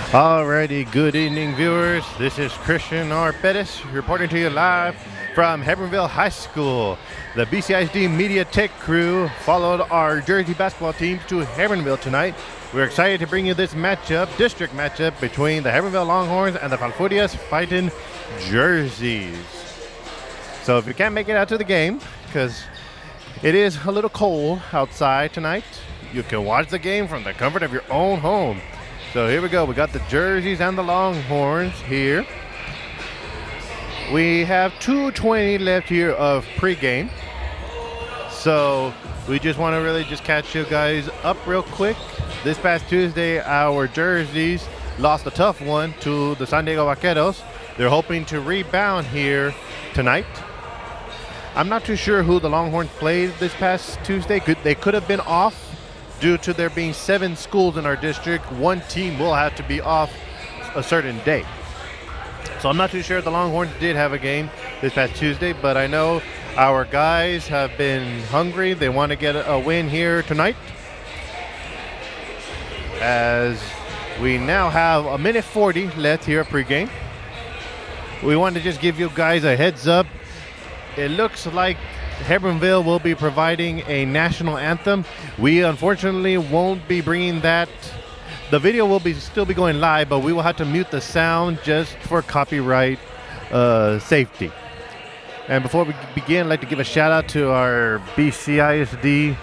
Alrighty, good evening, viewers. This is Christian R. Pettis reporting to you live from Hebbronville High School. The BCISD Media Tech crew followed our Jersey basketball teams to Hebbronville tonight. We're excited to bring you this district matchup between the Hebbronville Longhorns and the Falfurrias fighting jerseys. So if you can't make it out to the game, because it is a little cold outside tonight, you can watch the game from the comfort of your own home. So here we go. We got the jerseys and the Longhorns here. We have 2:20 left here of pregame. So we just want to really just catch you guys up real quick. This past Tuesday, our jerseys lost a tough one to the San Diego Vaqueros. They're hoping to rebound here tonight. I'm not too sure who the Longhorns played this past Tuesday. They could have been off. Due to there being 7 schools in our district, one team will have to be off a certain day. So I'm not too sure if the Longhorns did have a game this past Tuesday, but I know our guys have been hungry. They want to get a win here tonight. As we now have a minute 40 left here at pregame. We want to just give you guys a heads up. It looks like Hebbronville will be providing a national anthem. We unfortunately won't be bringing that. The video will still be going live, but we will have to mute the sound just for copyright safety. And before we begin, I'd like to give a shout out to our BCISD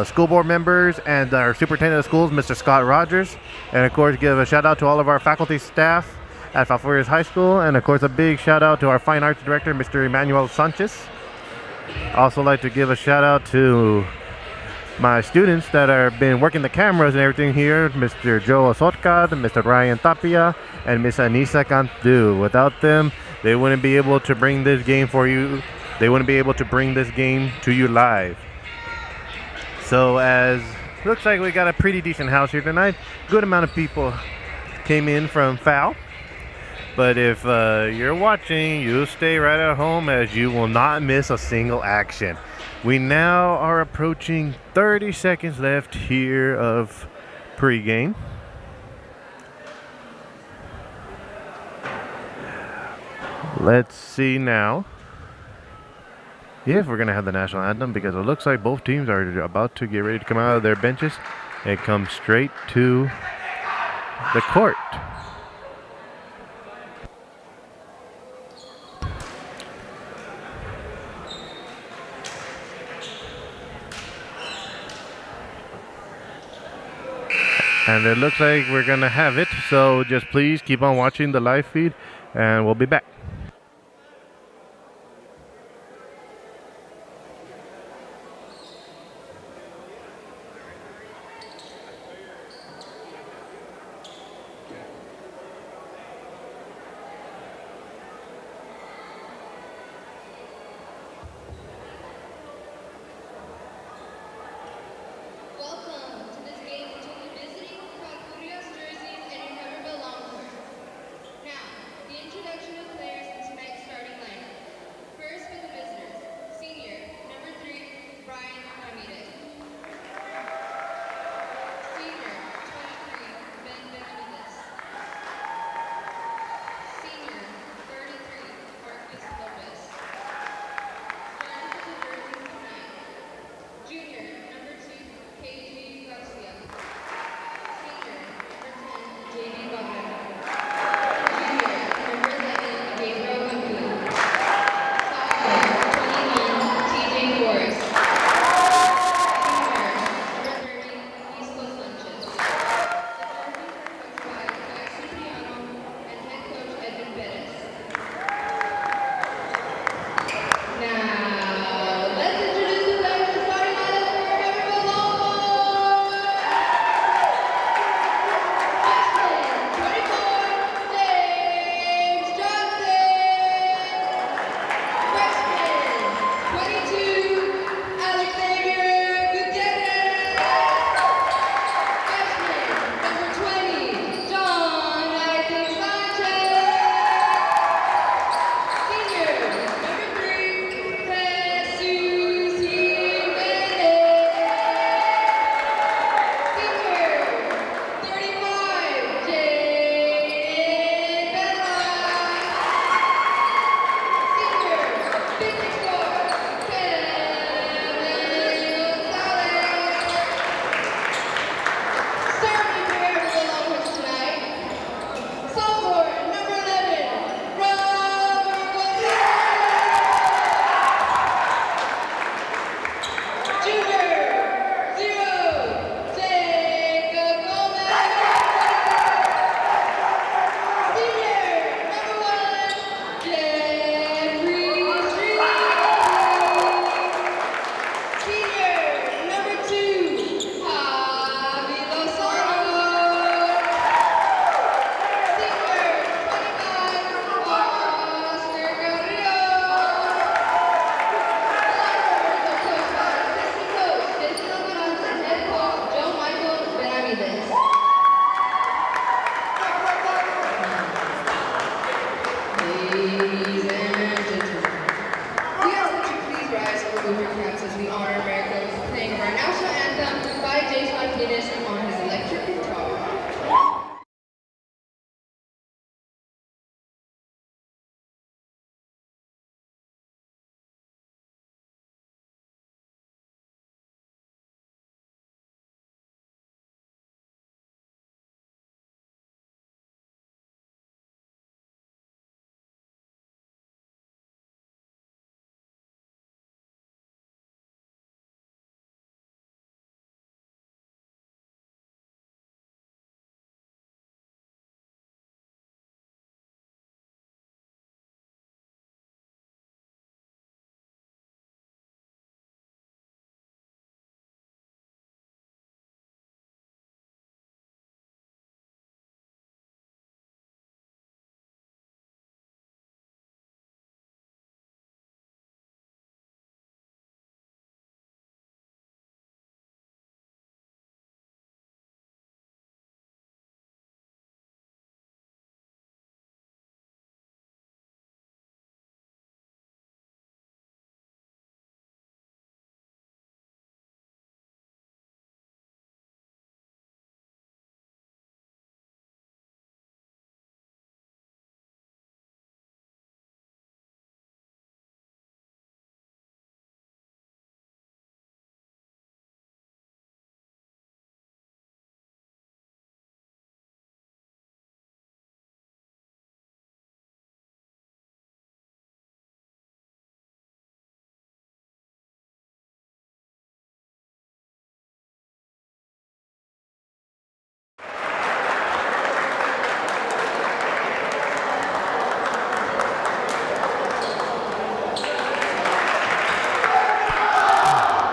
school board members and our superintendent of schools, Mr. Scott Rogers. And of course, give a shout out to all of our faculty staff at Falfurrias High School. And of course, a big shout out to our fine arts director, Mr. Emmanuel Sanchez. Also like to give a shout out to my students that have been working the cameras and everything here, Mr. Joe Osotka, Mr. Ryan Tapia, and Miss Anisa Cantu. Without them, they wouldn't be able to bring this game for you. They wouldn't be able to bring this game to you live. So as looks like we got a pretty decent house here tonight. Good amount of people came in from FAL. But if you're watching, you stay right at home as you will not miss a single action. We now are approaching 30 seconds left here of pregame. Let's see now if we're going to have the national anthem, because it looks like both teams are about to get ready to come out of their benches and come straight to the court. And it looks like we're going to have it. So just please keep on watching the live feed and we'll be back. Introduction of players.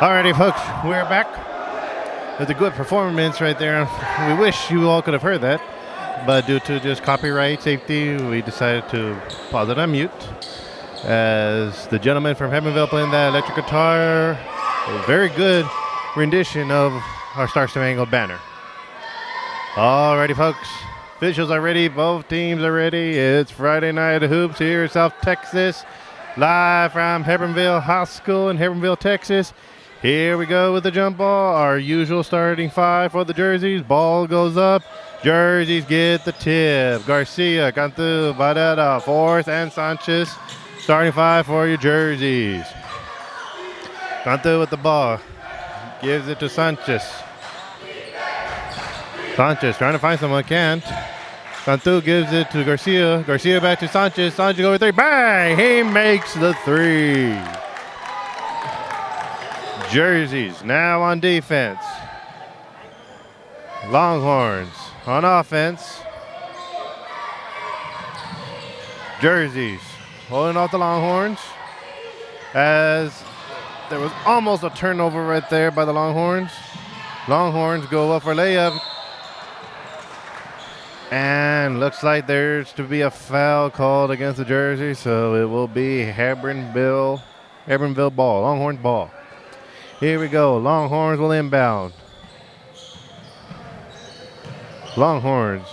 Alrighty, folks, we're back. It's a good performance right there. We wish you all could have heard that, but due to just copyright safety, we decided to pause it on mute. As the gentleman from Hebbronville playing that electric guitar, a very good rendition of our Star Spangled Banner. Alrighty, folks, officials are ready. Both teams are ready. It's Friday Night Hoops here in South Texas, live from Hebbronville High School in Hebbronville, Texas. Here we go with the jump ball. Our usual starting five for the jerseys. Ball goes up. Jerseys get the tip. Garcia, Cantu, Badera, Forrest, and Sanchez. Starting five for your jerseys. Cantu with the ball. Gives it to Sanchez. Sanchez trying to find someone. Can't. Cantu gives it to Garcia. Garcia back to Sanchez. Sanchez over three. Bang! He makes the three. Jerseys now on defense. Longhorns on offense. Jerseys holding off the Longhorns, as there was almost a turnover right there by the Longhorns. Longhorns go up for layup, and looks like there's to be a foul called against the Jersey, so it will be Hebbronville ball, Longhorns ball. Here we go. Longhorns will inbound. Longhorns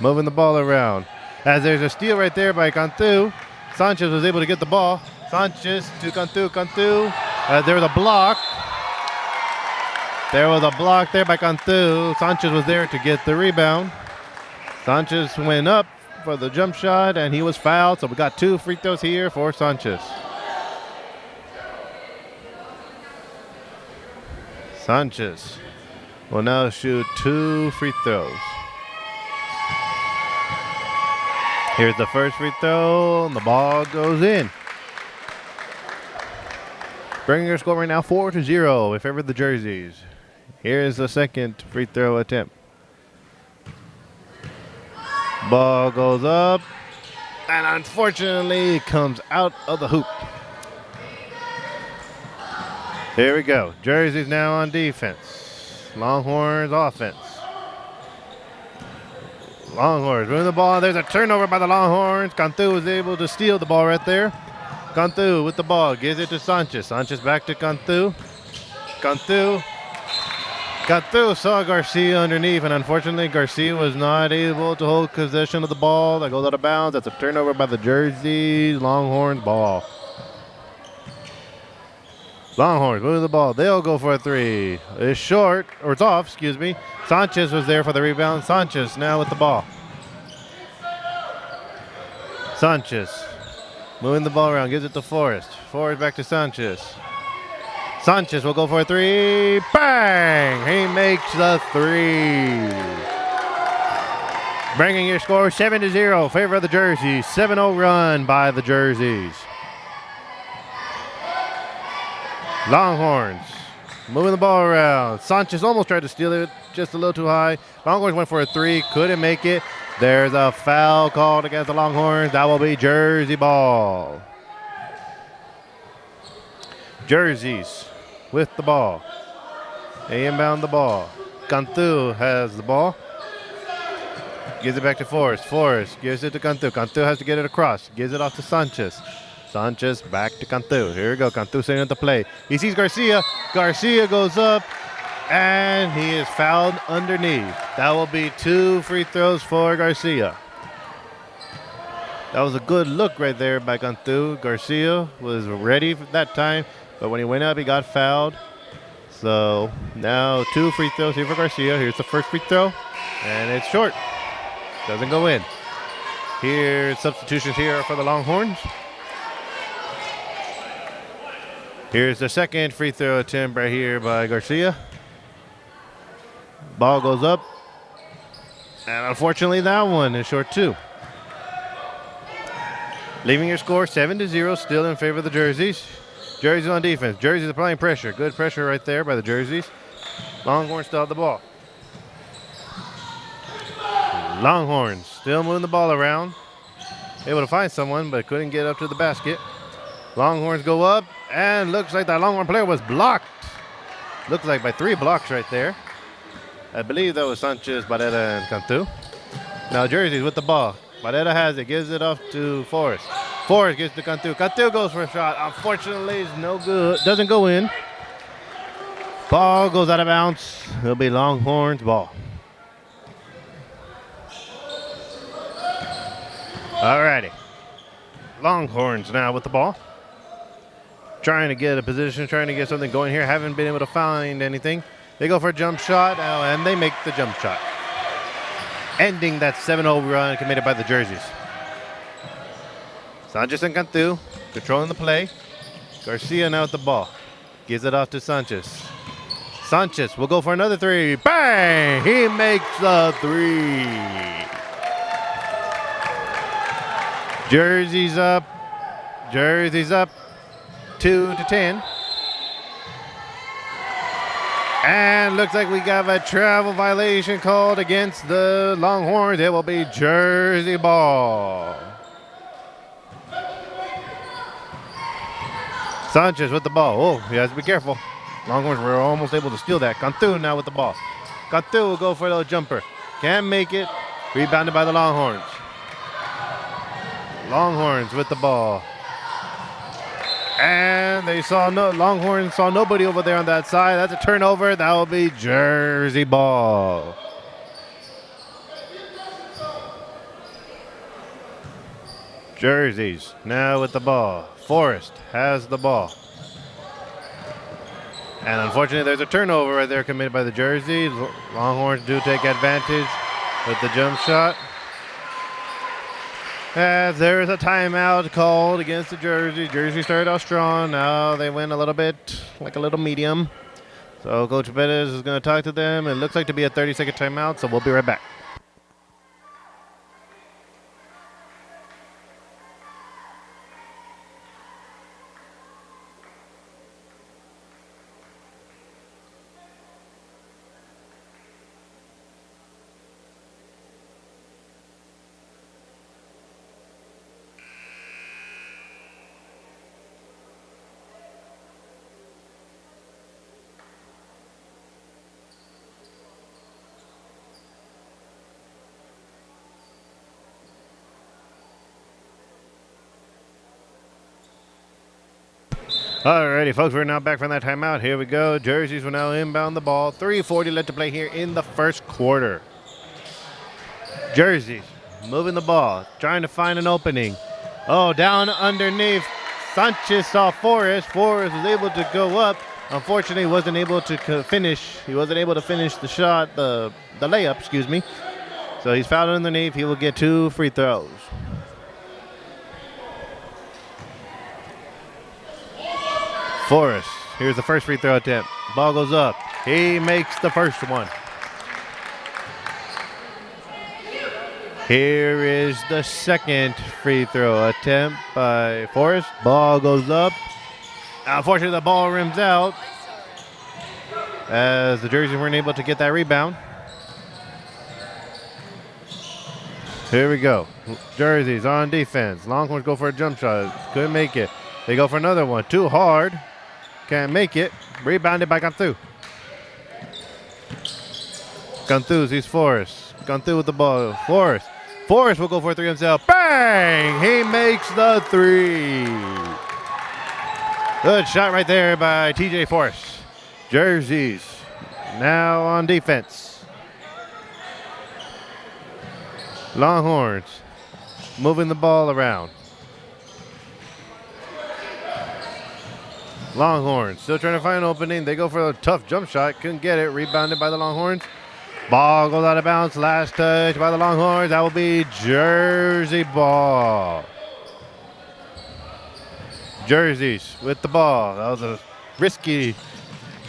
moving the ball around. As there's a steal right there by Cantu. Sanchez was able to get the ball. Sanchez to Cantu. Cantu. There was a block. There was a block there by Cantu. Sanchez was there to get the rebound. Sanchez went up for the jump shot, and he was fouled. So we got 2 free throws here for Sanchez. Sanchez will now shoot 2 free throws. Here's the first free throw, and the ball goes in. Bringing your score right now 4-0 in favor of the Jerseys. Here's the second free throw attempt. Ball goes up, and unfortunately it comes out of the hoop. Here we go. Jerseys now on defense. Longhorns offense. Longhorns moving the ball. There's a turnover by the Longhorns. Cantu was able to steal the ball right there. Cantu with the ball. Gives it to Sanchez. Sanchez back to Cantu. Cantu saw Garcia underneath, and unfortunately Garcia was not able to hold possession of the ball. That goes out of bounds. That's a turnover by the Jerseys. Longhorns ball. Longhorns moving the ball. They'll go for a three. It's short, or it's off, excuse me. Sanchez was there for the rebound. Sanchez now with the ball. Sanchez moving the ball around. Gives it to Forrest. Forrest back to Sanchez. Sanchez will go for a three. Bang! He makes the three. Bringing your score 7-0. Favor of the Jerseys. 7-0 run by the Jerseys. Longhorns moving the ball around. Sanchez almost tried to steal it, just a little too high. Longhorns went for a three, couldn't make it. There's a foul called against the Longhorns. That will be Jersey ball. Jerseys with the ball. They inbound the ball. Cantu has the ball. Gives it back to Forrest. Forrest gives it to Cantu. Cantu has to get it across. Gives it off to Sanchez. Sanchez back to Cantu. Here we go. Cantu sitting at the play. He sees Garcia. Garcia goes up, and he is fouled underneath. That will be 2 free throws for Garcia. That was a good look right there by Cantu. Garcia was ready for that time, but when he went up, he got fouled. So now 2 free throws here for Garcia. Here's the first free throw, and it's short. Doesn't go in. Here's substitutions here for the Longhorns. Here's the second free throw attempt right here by Garcia. Ball goes up. And unfortunately, that one is short too. Leaving your score 7-0, still in favor of the Jerseys. Jerseys on defense. Jerseys applying pressure. Good pressure right there by the Jerseys. Longhorns still have the ball. Longhorns still moving the ball around. Able to find someone, but couldn't get up to the basket. Longhorns go up, and looks like that Longhorn player was blocked Looks like by 3 blocks right there. I believe that was Sanchez, Barrera, and Cantu. Now Jersey's with the ball. Barrera has it, gives it off to Forrest. Forrest gives to Cantu. Cantu goes for a shot. Unfortunately, it's no good. Doesn't go in. Ball goes out of bounds. It'll be Longhorns ball. Alrighty. Longhorns now with the ball. Trying to get a position, trying to get something going here. Haven't been able to find anything. They go for a jump shot, and they make the jump shot, ending that 7-0 run committed by the Jerseys. Sanchez and Cantu controlling the play. Garcia now with the ball. Gives it off to Sanchez. Sanchez will go for another 3. Bang! He makes the 3. Jersey's up. Jersey's up 2-10. And looks like we got a travel violation called against the Longhorns. It will be Jersey ball. Sanchez with the ball. Oh, he has to be careful. Longhorns were almost able to steal that. Cantu now with the ball. Cantu will go for a little jumper. Can't make it. Rebounded by the Longhorns. Longhorns with the ball. And they saw Longhorns saw nobody over there on that side. That's a turnover. That will be Jersey ball. Jerseys now with the ball. Forrest has the ball. And unfortunately, there's a turnover right there committed by the Jerseys. Longhorns do take advantage with the jump shot. As there is a timeout called against the Jersey. Jersey started out strong. Now they went a little bit, like a little medium. So Coach Bettis is going to talk to them. It looks like to be a 30-second timeout, so we'll be right back. Alrighty, folks, we're now back from that timeout. Here we go. Jerseys will now inbound the ball. 3:40 left to play here in the first quarter. Jerseys moving the ball, trying to find an opening. Oh, down underneath. Sanchez saw Forrest. Forrest was able to go up. Unfortunately, wasn't able to finish. He wasn't able to finish the shot, the layup, excuse me. So he's fouled underneath. He will get 2 free throws. Forrest, here's the first free throw attempt. Ball goes up. He makes the first one. Here is the second free throw attempt by Forrest. Ball goes up. Unfortunately, the ball rims out as the Jerseys weren't able to get that rebound. Here we go. Jerseys on defense. Longhorns go for a jump shot. Couldn't make it. They go for another one. Too hard. Can't make it. Rebounded by Cantu. Cantu sees Forrest. Cantu with the ball. Forrest. Forrest will go for a 3 himself. Bang! He makes the 3. Good shot right there by TJ Forrest. Jerseys now on defense. Longhorns moving the ball around. Longhorns still trying to find an opening. They go for a tough jump shot. Couldn't get it. Rebounded by the Longhorns. Ball goes out of bounds. Last touch by the Longhorns. That will be Jersey ball. Jerseys with the ball. That was a risky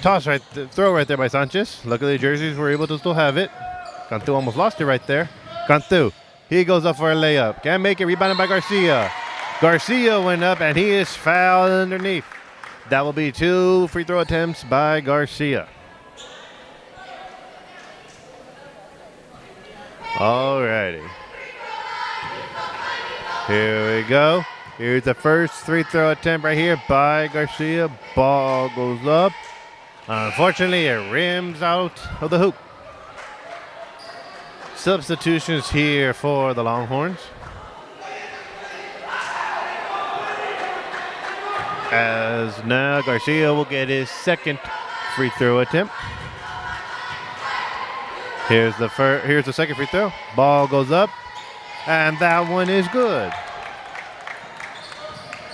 throw right there by Sanchez. Luckily, Jerseys were able to still have it. Cantu almost lost it right there. Cantu, he goes up for a layup. Can't make it. Rebounded by Garcia. Garcia went up, and he is fouled underneath. That will be 2 free throw attempts by Garcia. Alrighty. Here we go. Here's the first free throw attempt right here by Garcia. Ball goes up. Unfortunately, it rims out of the hoop. Substitutions here for the Longhorns. As now Garcia will get his second free throw attempt. Here's the second free throw. Ball goes up, and that one is good.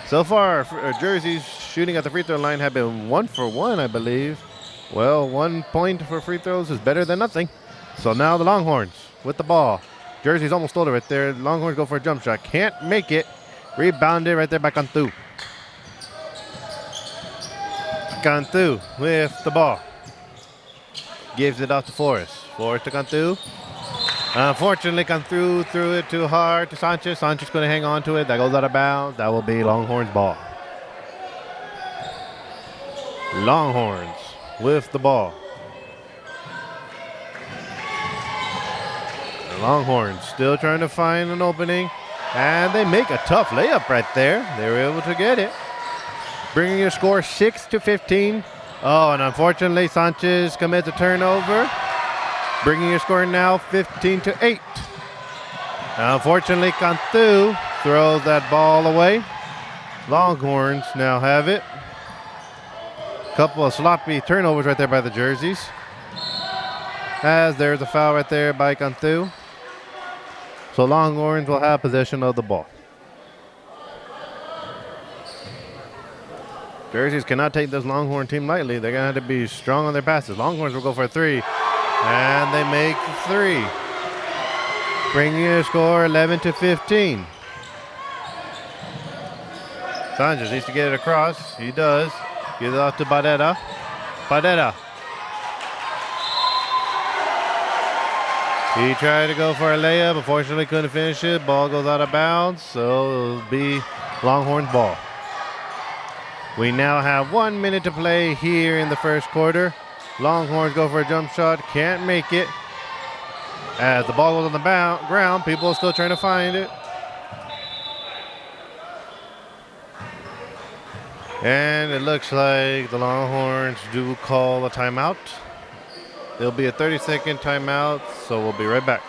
So far, Jersey's shooting at the free throw line have been 1 for 1, I believe. Well, 1 point for free throws is better than nothing. So now the Longhorns with the ball. Jersey's almost stole it right there. Longhorns go for a jump shot. Can't make it. Rebounded right there by Cantu. Cantu with the ball. Gives it off to Forrest. Forrest to Cantu. Unfortunately, Cantu threw it too hard to Sanchez. Sanchez going to hang on to it. That goes out of bounds. That will be Longhorns ball. Longhorns with the ball. The Longhorns still trying to find an opening. And they make a tough layup right there. They were able to get it. Bringing your score 6-15. Oh, and unfortunately, Sanchez commits a turnover. Bringing your score now 15-8. Unfortunately, Cantu throws that ball away. Longhorns now have it. Couple of sloppy turnovers right there by the Jerseys. As there's a foul right there by Cantu. So Longhorns will have possession of the ball. Jerseys cannot take this Longhorn team lightly. They're going to have to be strong on their passes. Longhorns will go for a three. And they make the three. Bringing a score 11-15. Sanchez needs to get it across. He does. Gives it off to Badetta. Badetta. He tried to go for a layup. Unfortunately, couldn't finish it. Ball goes out of bounds. So it'll be Longhorns ball. We now have 1 minute to play here in the first quarter. Longhorns go for a jump shot. Can't make it. As the ball goes on the ground, people are still trying to find it. And it looks like the Longhorns do call a timeout. It'll be a 30-second timeout, so we'll be right back.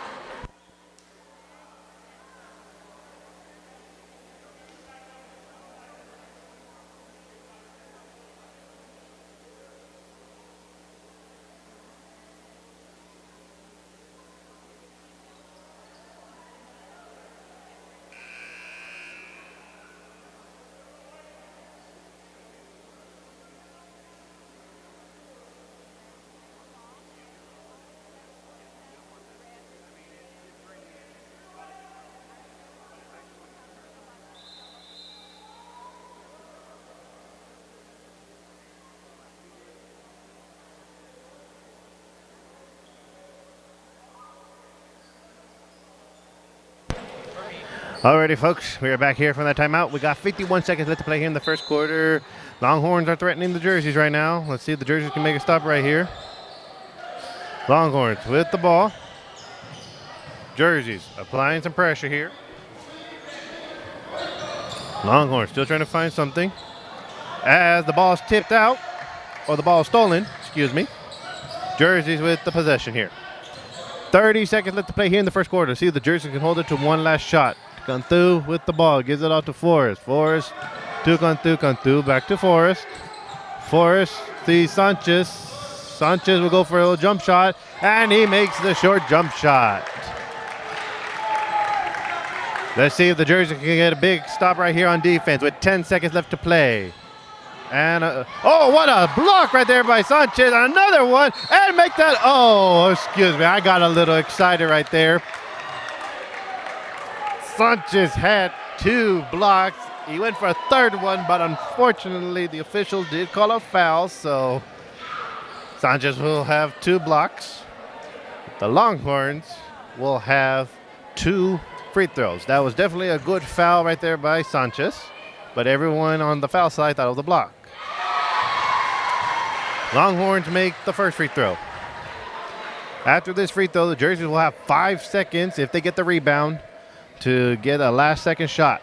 Alrighty, folks, we are back here from that timeout. We got 51 seconds left to play here in the first quarter. Longhorns are threatening the Jerseys right now. Let's see if the Jerseys can make a stop right here. Longhorns with the ball. Jerseys applying some pressure here. Longhorns still trying to find something. As the ball's tipped out, or the ball stolen, excuse me. Jerseys with the possession here. 30 seconds left to play here in the first quarter. See if the Jerseys can hold it to one last shot. Cantu with the ball, gives it out to Forrest. Forrest to Cantu, Cantu back to Forrest. Forrest sees Sanchez. Sanchez will go for a little jump shot, and he makes the short jump shot. Let's see if the Jersey can get a big stop right here on defense with 10 seconds left to play. And, oh, what a block right there by Sanchez. Another one, and make that, oh, excuse me. I got a little excited right there. Sanchez had 2 blocks. He went for a third one, but unfortunately the officials did call a foul, so Sanchez will have 2 blocks. The Longhorns will have 2 free throws. That was definitely a good foul right there by Sanchez, but everyone on the foul side thought it was a block. Longhorns make the first free throw. After this free throw, the Jerseys will have 5 seconds if they get the rebound to get a last second shot.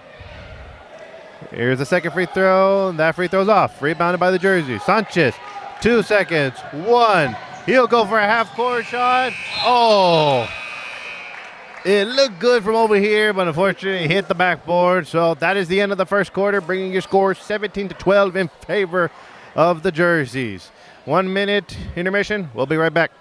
Here's the second free throw, and that free throw's off. Rebounded by the Jersey. Sanchez 2 seconds. 1. He'll go for a half-court shot. Oh! It looked good from over here, but unfortunately it hit the backboard. So that is the end of the first quarter, bringing your score 17-12 in favor of the Jerseys. 1 minute intermission. We'll be right back.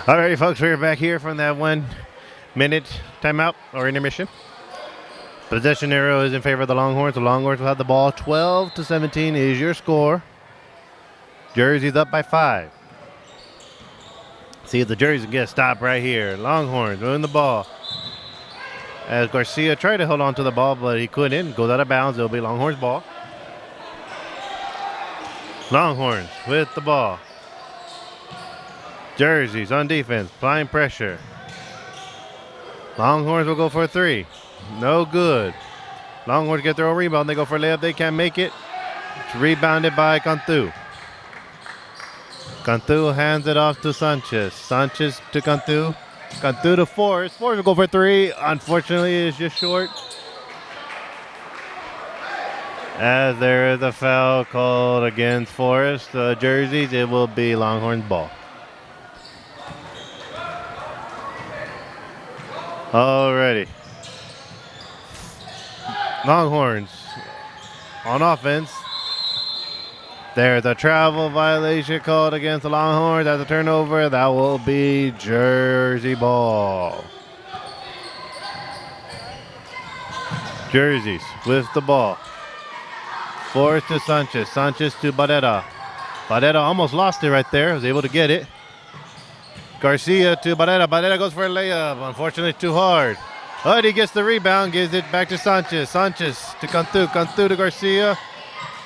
Alrighty, folks, we're back here from that 1 minute timeout or intermission. Possession arrow is in favor of the Longhorns. The Longhorns will have the ball. 12-17 is your score. Jersey's up by 5. See if the Jerseys can get a stop right here. Longhorns moving the ball. As Garcia tried to hold on to the ball, but he couldn't. Goes out of bounds. It'll be Longhorns ball. Longhorns with the ball. Jerseys on defense, applying pressure. Longhorns will go for a 3. No good. Longhorns get their own rebound. They go for a layup. They can't make it. It's rebounded by Cantu. Cantu hands it off to Sanchez. Sanchez to Cantu. Cantu to Forrest. Forrest will go for a 3. Unfortunately, it's just short. As there is a foul called against Forrest Jerseys, it will be Longhorns ball. Alrighty. Longhorns on offense. There's a travel violation called against the Longhorns. That's a turnover. That will be Jersey ball. Jerseys with the ball. Forrest to Sanchez. Sanchez to Barrera. Barrera almost lost it right there. Was able to get it. Garcia to Barrera. Barrera goes for a layup. Unfortunately, too hard. But he gets the rebound, gives it back to Sanchez. Sanchez to Cantu. Cantu to Garcia.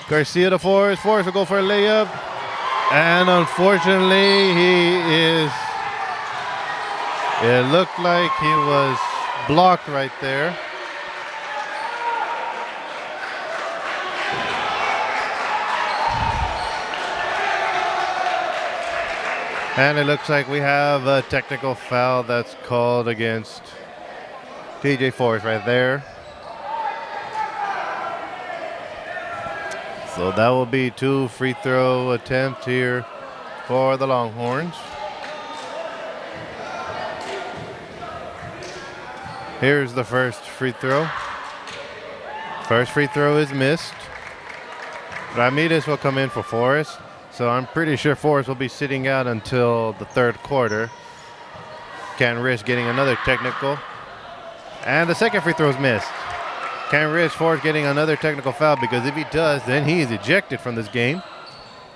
Garcia to Forrest. Forrest will go for a layup. And unfortunately, it looked like he was blocked right there. And it looks like we have a technical foul that's called against TJ Forrest right there. So that will be 2 free throw attempts here for the Longhorns. Here's the first free throw. First free throw is missed. Ramirez will come in for Forrest. So I'm pretty sure Forrest will be sitting out until the third quarter. Can't risk getting another technical. And the second free throw is missed. Can't risk Forrest getting another technical foul, because if he does, then he is ejected from this game.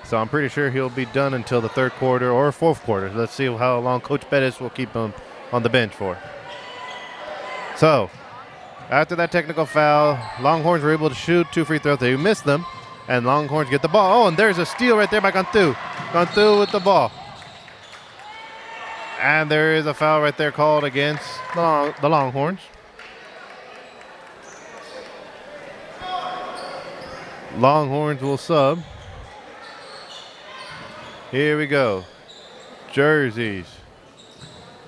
So I'm pretty sure he'll be done until the third quarter or fourth quarter. Let's see how long Coach Pettis will keep him on the bench for. So after that technical foul, Longhorns were able to shoot 2 free throws. They missed them. And Longhorns get the ball. Oh, and there's a steal right there by Cantu. Cantu with the ball. And there is a foul right there called against the Longhorns. Longhorns will sub. Here we go. Jerseys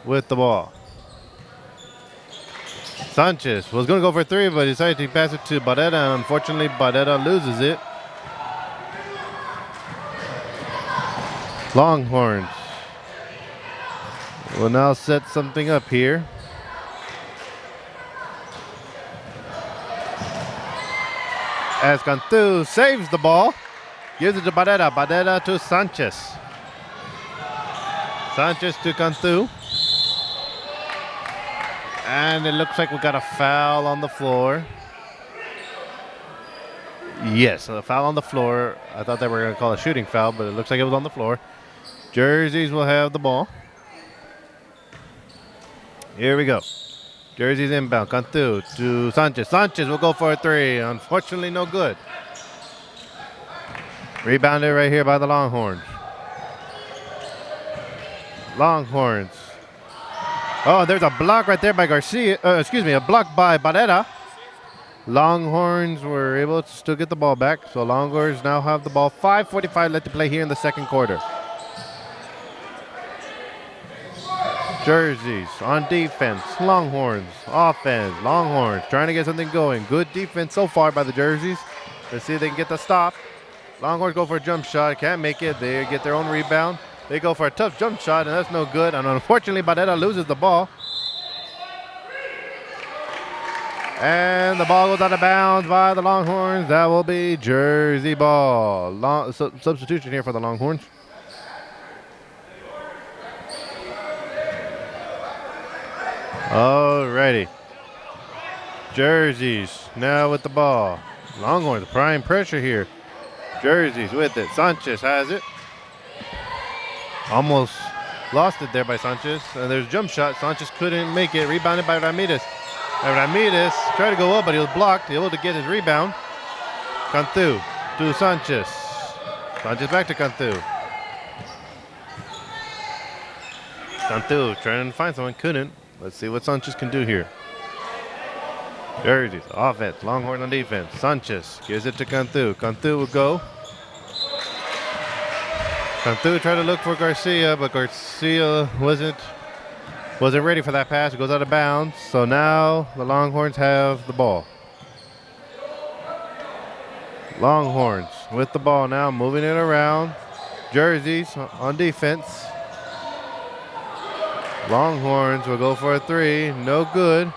with the ball. Sanchez was going to go for 3, but decided to pass it to Barrera, and unfortunately Barrera loses it. Longhorns will now set something up here. As Cantu saves the ball, gives it to Barrera. Barrera to Sanchez. Sanchez to Cantu. And it looks like we got a foul on the floor. Yes, a foul on the floor. I thought they were going to call a shooting foul, but it looks like it was on the floor. Jerseys will have the ball. Here we go. Jerseys inbound. Cantu to Sanchez. Sanchez will go for a three. Unfortunately, no good. Rebounded right here by the Longhorns. Longhorns. Oh, there's a block right there by Garcia. A block by Barrera. Longhorns were able to still get the ball back. So Longhorns now have the ball. 5:45 left to play here in the second quarter. Jerseys on defense. Longhorns offense. Longhorns trying to get something going. Good defense so far by the Jerseys. Let's see if they can get the stop. Longhorns go for a jump shot. Can't make it. They get their own rebound. They go for a tough jump shot, and that's no good. And unfortunately, Barrera loses the ball. And the ball goes out of bounds by the Longhorns. That will be Jersey ball. Substitution here for the Longhorns. Alrighty. Jerseys now with the ball. Longhorns prime pressure here. Jerseys with it. Sanchez has it. Almost lost it there by Sanchez. And there's a jump shot. Sanchez couldn't make it. Rebounded by Ramirez. And Ramirez tried to go up, but he was blocked. Able to get his rebound. Cantu to Sanchez. Sanchez back to Cantu. Cantu trying to find someone. Couldn't. Let's see what Sanchez can do here. Jerseys, offense, Longhorn on defense. Sanchez gives it to Cantu. Cantu will go. Cantu tried to look for Garcia, but Garcia wasn't ready for that pass. It goes out of bounds. So now the Longhorns have the ball. Longhorns with the ball now, moving it around. Jerseys on defense. Longhorns will go for a three. No good.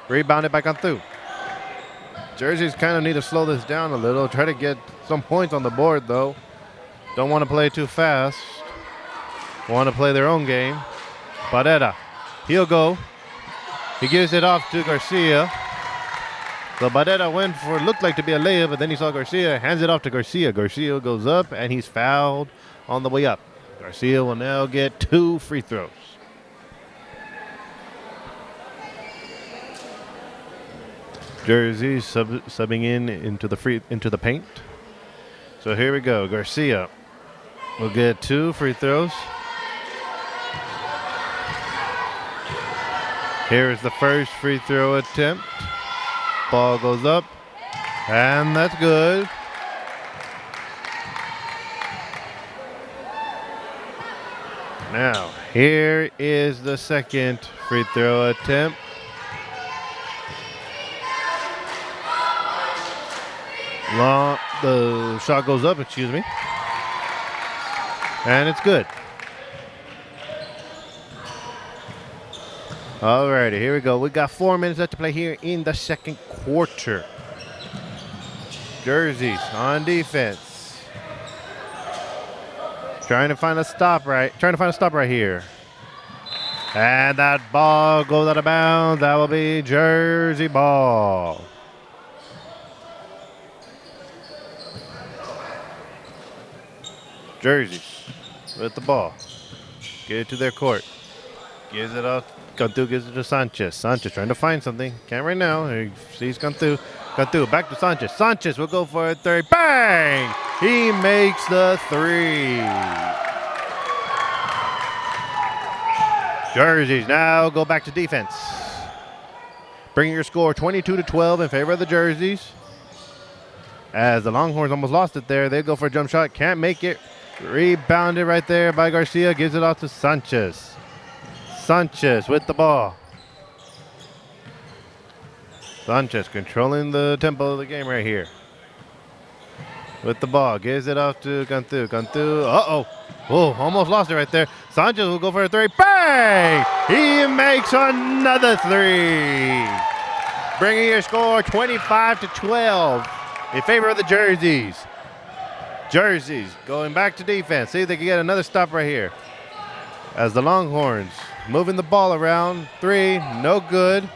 Rebounded by Cantu. Jerseys kind of need to slow this down a little. Try to get some points on the board, though. Don't want to play too fast. Want to play their own game. Barrera. He'll go. He gives it off to Garcia. So Barrera went for, looked like to be a layup, but then he saw Garcia, hands it off to Garcia. Garcia goes up, and he's fouled on the way up. Garcia will now get 2 free throws. Jersey subbing into the paint. So here we go. Garcia will get 2 free throws. Here is the first free throw attempt. Ball goes up, and that's good. Now, here is the second free throw attempt. The shot goes up, excuse me. And it's good. Alrighty, here we go. We got 4 minutes left to play here in the second quarter. Jerseys on defense. Trying to find a stop right here. And that ball goes out of bounds. That will be Jersey ball. Jerseys with the ball. Get it to their court. Gives it off. Cantu gives it to Sanchez. Sanchez trying to find something. Can't right now. He sees Cantu. Cantu back to Sanchez. Sanchez will go for a 3. Bang! He makes the 3. Jerseys now go back to defense. Bringing your score 22-12 in favor of the Jerseys. As the Longhorns almost lost it there. They go for a jump shot. Can't make it. Rebounded right there by Garcia. Gives it off to Sanchez. Sanchez with the ball. Sanchez controlling the tempo of the game right here. with the ball. Gives it off to Cantu. Cantu. Uh-oh. Oh, almost lost it right there. Sanchez will go for a three. Bang! He makes another three. Bringing your score 25-12 in favor of the Jerseys. Jerseys going back to defense. See if they can get another stop right here. As the Longhorns moving the ball around. Three, no good.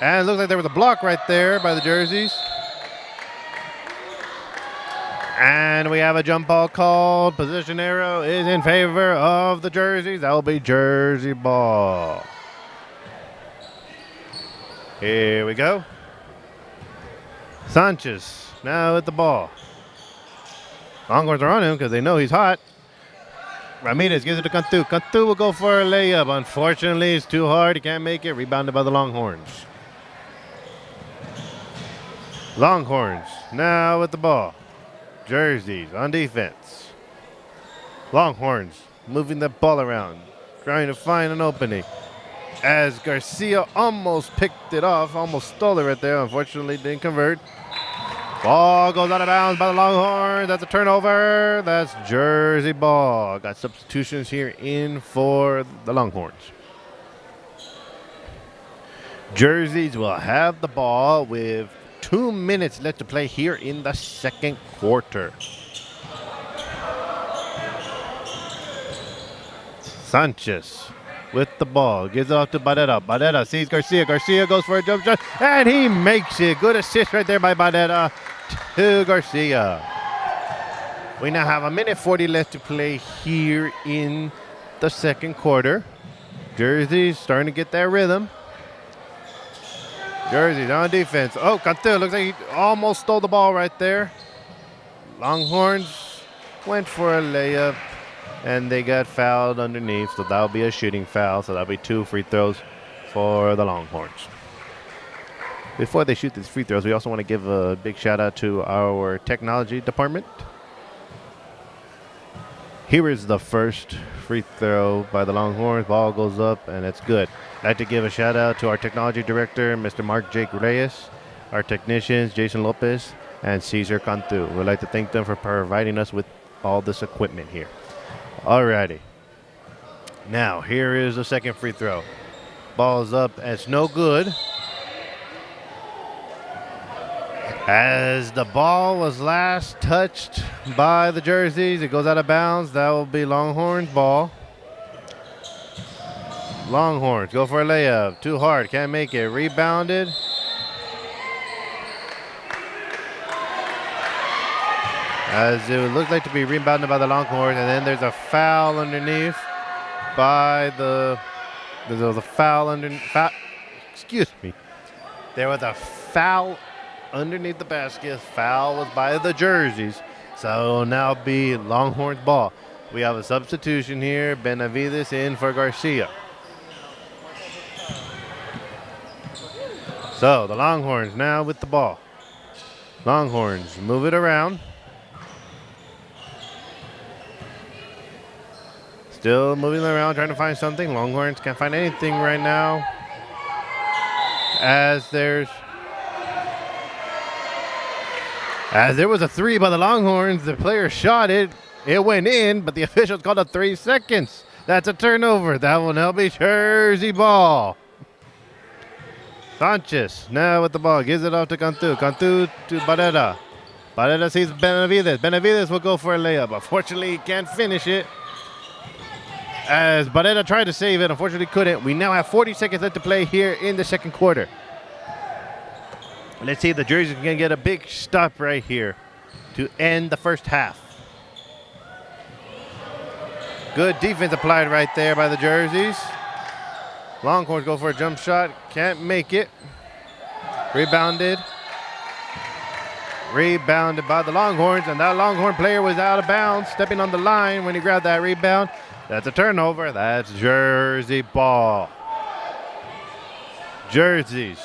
And it looks like there was a block right there by the Jerseys. And we have a jump ball called. Position arrow is in favor of the Jerseys. That will be Jersey ball. Here we go. Sanchez now with the ball. Longhorns are on him because they know he's hot. Ramirez gives it to Cantu. Cantu will go for a layup. Unfortunately, it's too hard. He can't make it. Rebounded by the Longhorns. Longhorns now with the ball. Jerseys on defense. Longhorns moving the ball around, trying to find an opening. As Garcia almost picked it off, almost stole it right there. Unfortunately, didn't convert. Ball goes out of bounds by the Longhorns. That's a turnover. That's Jersey ball. Got substitutions here in for the Longhorns. Jerseys will have the ball with 2 minutes left to play here in the second quarter. Sanchez with the ball. Gives it off to Barrera. Barrera sees Garcia. Garcia goes for a jump shot, and he makes it. Good assist right there by Barrera to Garcia. We now have 1:40 left to play here in the second quarter. Jersey's starting to get that rhythm. Jerseys on defense. Oh, Cantu looks like he almost stole the ball right there. Longhorns went for a layup, and they got fouled underneath, so that'll be a shooting foul. So that'll be 2 free throws for the Longhorns. Before they shoot these free throws, we also want to give a big shout out to our technology department. Here is the first free throw by the Longhorns. Ball goes up, and it's good. I'd like to give a shout out to our technology director, Mr. Mark Jake Reyes, our technicians, Jason Lopez, and Cesar Cantu. We'd like to thank them for providing us with all this equipment here. Alrighty. Now, here is the second free throw. Ball's up, and it's no good. As the ball was last touched by the Jerseys, it goes out of bounds. That will be Longhorns ball. Longhorns go for a layup. Too hard, can't make it. Rebounded. As it would look like to be rebounded by the Longhorns, and then there's a foul underneath by the. There was a foul underneath. Excuse me. There was a foul underneath the basket. Foul was by the Jerseys. So it will now be Longhorns ball. We have a substitution here. Benavides in for Garcia. So the Longhorns now with the ball. Longhorns move it around. Still moving around, trying to find something. Longhorns can't find anything right now. As there was a three by the Longhorns, the player shot it. It went in, but the officials called it 3 seconds. That's a turnover. That will now be Jersey ball. Sanchez now with the ball. Gives it off to Cantu. Cantu to Barrera. Barrera sees Benavides. Benavides will go for a layup. Unfortunately, he can't finish it. As Barrera tried to save it, unfortunately couldn't. We now have 40 seconds left to play here in the second quarter. Let's see if the Jerseys can get a big stop right here to end the first half. Good defense applied right there by the Jerseys. Longhorns go for a jump shot. Can't make it. Rebounded. Rebounded by the Longhorns, and that Longhorn player was out of bounds, stepping on the line when he grabbed that rebound. That's a turnover. That's Jersey ball. Jerseys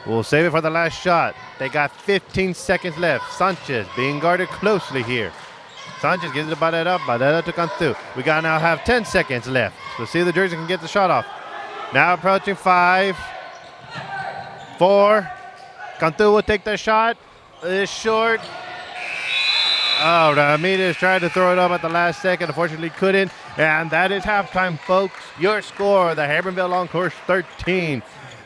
will save it for the last shot. They got 15 seconds left. Sanchez being guarded closely here. Sanchez gives it about that up. Barrera to Cantu. We got now have 10 seconds left. So see if the Jersey can get the shot off. Now approaching 5, 4. Cantu will take the shot. It's short. Oh, Ramirez tried to throw it up at the last second. Unfortunately, couldn't. And that is halftime, folks. Your score, the Hebbronville Longhorns 13.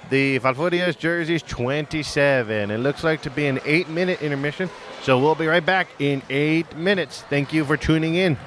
The Falfurrias jerseys 27. It looks like to be an 8-minute intermission. So we'll be right back in 8 minutes. Thank you for tuning in.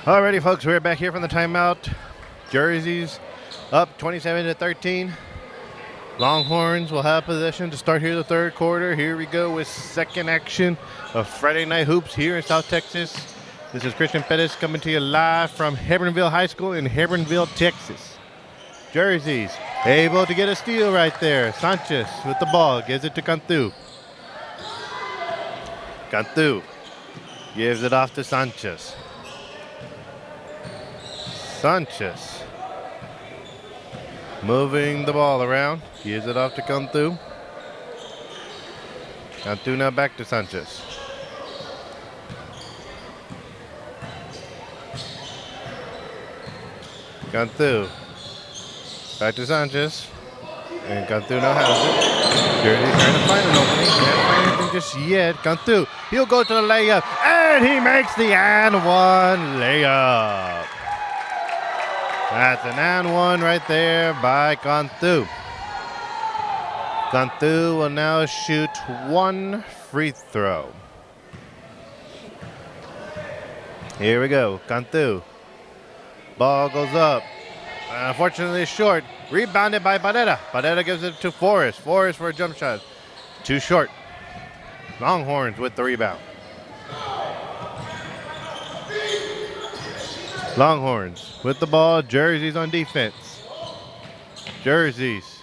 Alrighty, folks, we're back here from the timeout. Jerseys up 27-13. Longhorns will have possession to start here the third quarter. Here we go with second action of Friday Night Hoops here in South Texas. This is Christian Pettis coming to you live from Hebbronville High School in Hebbronville, Texas. Jerseys able to get a steal right there. Sanchez with the ball, gives it to Cantu. Cantu gives it off to Sanchez. Sanchez moving the ball around, gives it off to Cantu. Cantu now back to Sanchez. Cantu back to Sanchez, and Cantu now has it. Jersey trying to find an opening, can't find anything just yet. Cantu, he'll go to the layup, and he makes the and one layup. That's an and one right there by Cantu. Cantu will now shoot one free throw. Here we go, Cantu. Ball goes up. Unfortunately short. Rebounded by Barrera. Barrera gives it to Forrest. Forrest for a jump shot. Too short. Longhorns with the rebound. Longhorns with the ball. Jerseys on defense. Jerseys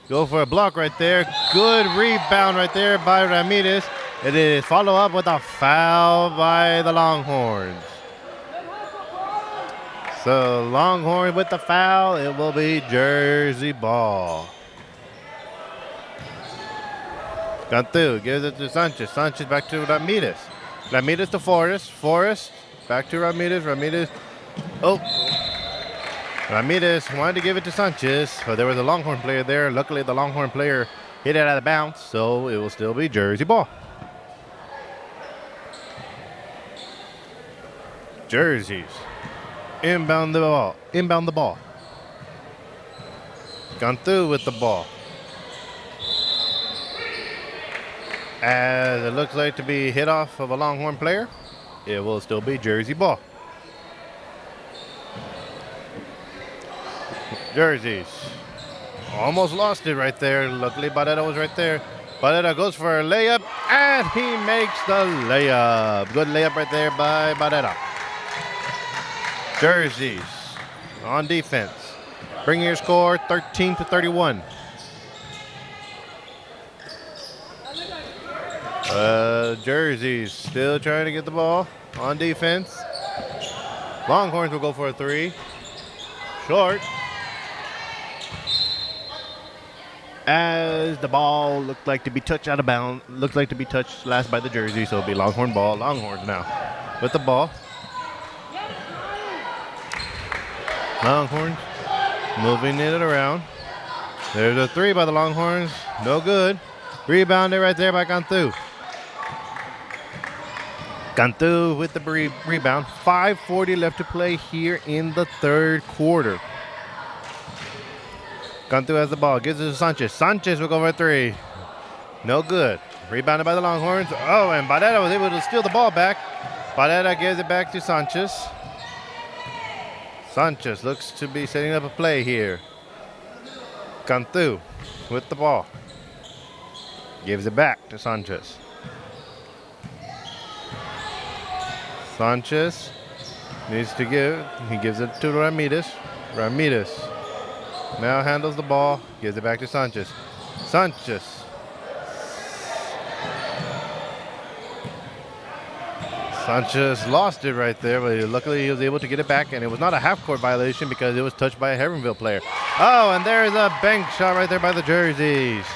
go for a block right there. Good rebound right there by Ramirez. It is follow up with a foul by the Longhorns. So Longhorn with the foul, it will be Jersey ball. Cantu gives it to Sanchez. Sanchez back to Ramirez. Ramirez to Forrest. Forrest back to Ramirez. Ramirez. Oh. Ramirez wanted to give it to Sanchez, but there was a Longhorn player there. Luckily, the Longhorn player hit it out of bounds, so it will still be Jersey ball. Jerseys. Inbound the ball. Inbound the ball. Cantu with the ball. As it looks like to be hit off of a Longhorn player, it will still be Jersey ball. Jerseys. Almost lost it right there. Luckily, Barrera was right there. Barrera goes for a layup, and he makes the layup. Good layup right there by Barrera. Jerseys on defense. Bring your score 13-31. Jerseys still trying to get the ball on defense. Longhorns will go for a three. Short. As the ball looked like to be touched out of bounds, looked like to be touched last by the Jersey, so it'll be Longhorn ball. Longhorns now with the ball. Longhorns moving it around. There's a three by the Longhorns. No good. Rebounded right there by Cantu. Cantu with the rebound. 5:40 left to play here in the third quarter. Cantu has the ball. Gives it to Sanchez. Sanchez will go for a three. No good. Rebounded by the Longhorns. Oh, and Barrera was able to steal the ball back. Barrera gives it back to Sanchez. Sanchez looks to be setting up a play here. Cantu with the ball. Gives it back to Sanchez. Sanchez needs to give. He gives it to Ramirez. Ramirez now handles the ball. Gives it back to Sanchez. Sanchez. Sanchez lost it right there, but luckily he was able to get it back, and it was not a half-court violation because it was touched by a Hebbronville player. Oh, and there's a bank shot right there by the Jerseys.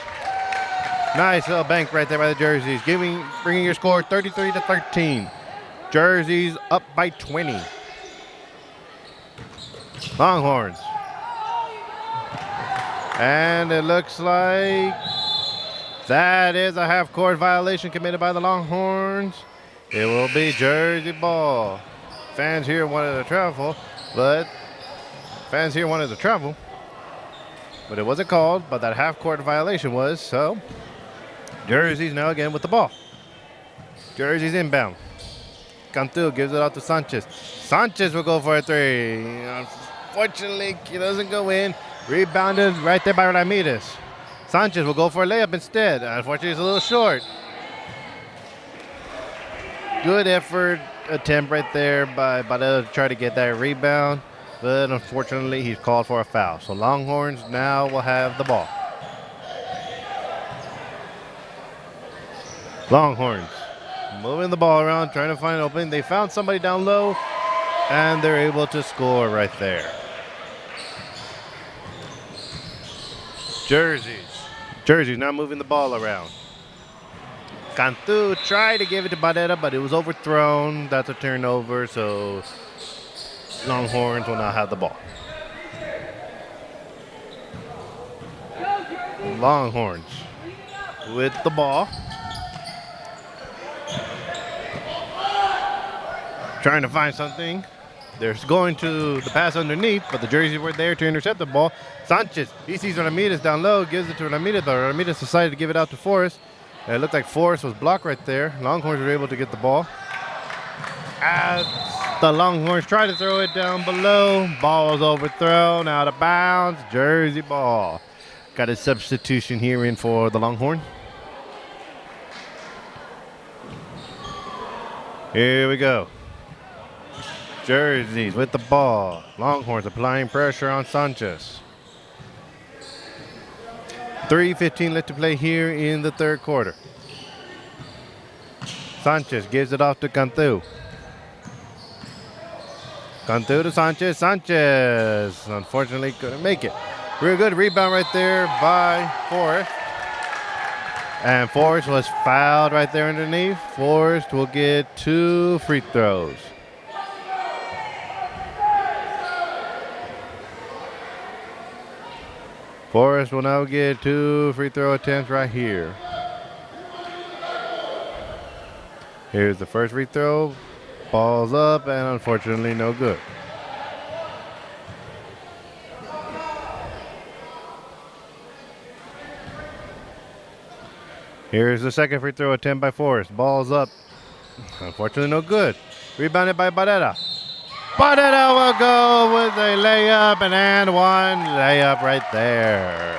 Nice little bank right there by the Jerseys, bringing your score 33-13. Jerseys up by 20. Longhorns. And it looks like that is a half-court violation committed by the Longhorns. It will be Jersey ball. Fans here wanted to travel, but it wasn't called, but that half-court violation was, so Jersey's now again with the ball. Jersey's inbound. Cantu gives it out to Sanchez. Sanchez will go for a three. Unfortunately, he doesn't go in. Rebounded right there by Ramirez. Sanchez will go for a layup instead. Unfortunately, it's a little short. Good effort attempt right there by Badetta to try to get that rebound. But unfortunately, he's called for a foul. So Longhorns now will have the ball. Longhorns moving the ball around, trying to find an opening. They found somebody down low, and they're able to score right there. Jerseys now moving the ball around. Cantu tried to give it to Badetta, but it was overthrown. That's a turnover, so Longhorns will now have the ball. Longhorns with the ball. Trying to find something. They're going to the pass underneath, but the Jerseys were there to intercept the ball. Sanchez, he sees Ramirez down low, gives it to Ramirez, but Ramirez decided to give it out to Forrest. It looked like Forrest was blocked right there. Longhorns were able to get the ball. As the Longhorns try to throw it down below, ball was overthrown, out of bounds, Jersey ball. Got a substitution here in for the Longhorn. Here we go. Jerseys with the ball. Longhorns applying pressure on Sanchez. 3:15 left to play here in the third quarter. Sanchez gives it off to Cantu. Cantu to Sanchez. Sanchez unfortunately couldn't make it. Real good rebound right there by Forrest. And Forrest was fouled right there underneath. Forrest will get 2 free throws. Forrest will now get 2 free throw attempts right here. Here's the first free throw. Ball's up and unfortunately no good. Here's the second free throw attempt by Forrest. Ball's up. Unfortunately no good. Rebounded by Badetta. Badetta will go with a layup and one layup right there.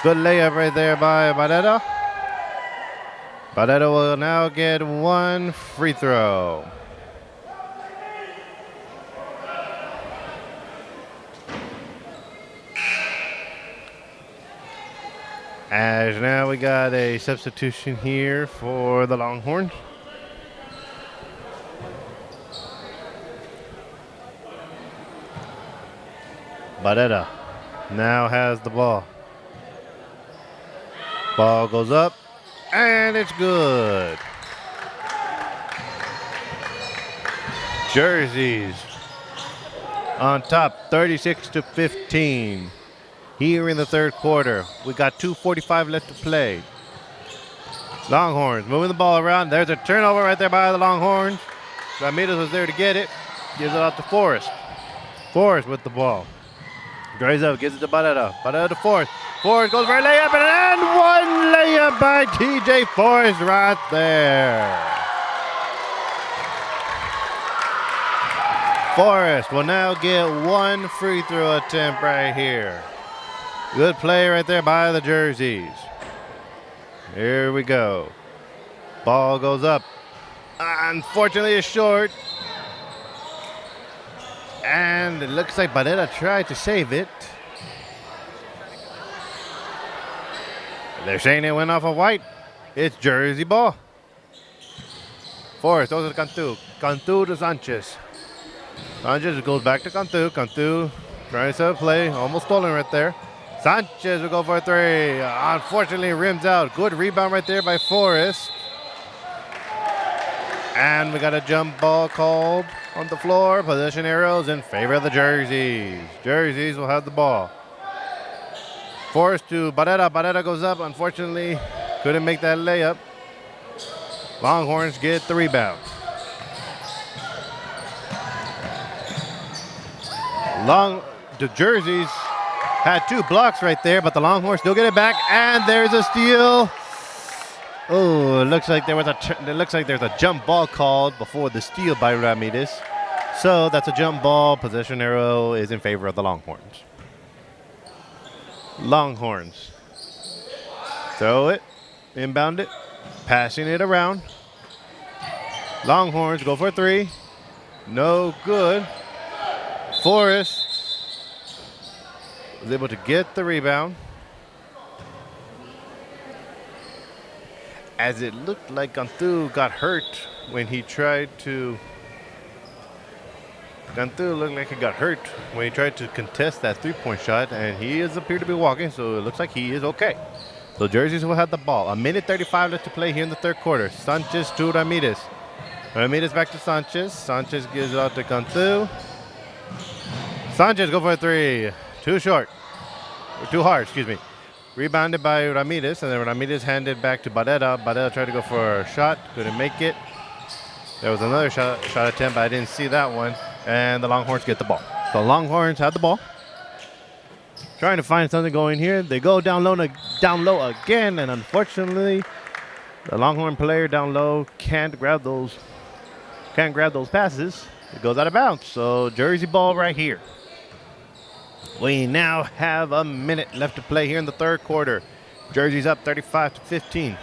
Good layup right there by Badetta. Badetta will now get 1 free throw. As now we got a substitution here for the Longhorns. Badetta now has the ball. Ball goes up, and it's good. Jerseys on top, 36-15. Here in the third quarter, we got 2:45 left to play. Longhorns moving the ball around. There's a turnover right there by the Longhorns. Ramirez was there to get it. Gives it out to Forrest. Forrest with the ball. Drives up, gives it to Badetta. Badetta to Forrest. Forrest goes for a layup, and one layup by TJ Forrest right there. Forrest will now get 1 free throw attempt right here. Good play right there by the Jerseys. Here we go. Ball goes up. Unfortunately, it's short. And it looks like Badetta tried to save it. They're saying it went off of white. It's Jersey ball. Forrest, those are Cantu. Cantu to Sanchez. Sanchez goes back to Cantu. Cantu trying to set a play. Almost stolen right there. Sanchez will go for a 3. Unfortunately, rims out. Good rebound right there by Forrest. And we got a jump ball called on the floor. Possession arrows in favor of the Jerseys. Jerseys will have the ball. Forrest to Badetta. Badetta goes up. Unfortunately, couldn't make that layup. Longhorns get the rebound. The Jerseys had 2 blocks right there, but the Longhorns still get it back. And there's a steal. Oh, it looks like there's a jump ball called before the steal by Ramirez. So that's a jump ball. Possession arrow is in favor of the Longhorns. Longhorns. Throw it. Inbound it. Passing it around. Longhorns go for 3. No good. Forrest was able to get the rebound. As it looked like Ganthu got hurt when he tried to. Ganthu looked like he got hurt when he tried to contest that 3-point shot, and he appeared to be walking, so it looks like he is okay. So Jerseys will have the ball. 1:35 left to play here in the third quarter. Sanchez to Ramirez. Ramirez back to Sanchez. Sanchez gives it out to Ganthu. Sanchez go for a 3. Too short. Or too hard, excuse me. Rebounded by Ramirez, and then Ramirez handed back to Barrera. Barrera tried to go for a shot, couldn't make it. There was another shot attempt, but I didn't see that one. And the Longhorns get the ball. The Longhorns have the ball. Trying to find something going here. They go down low again, and unfortunately, the Longhorn player down low can't grab those passes. It goes out of bounds. So Jersey ball right here. We now have a minute left to play here in the third quarter. Jersey's up 38-15.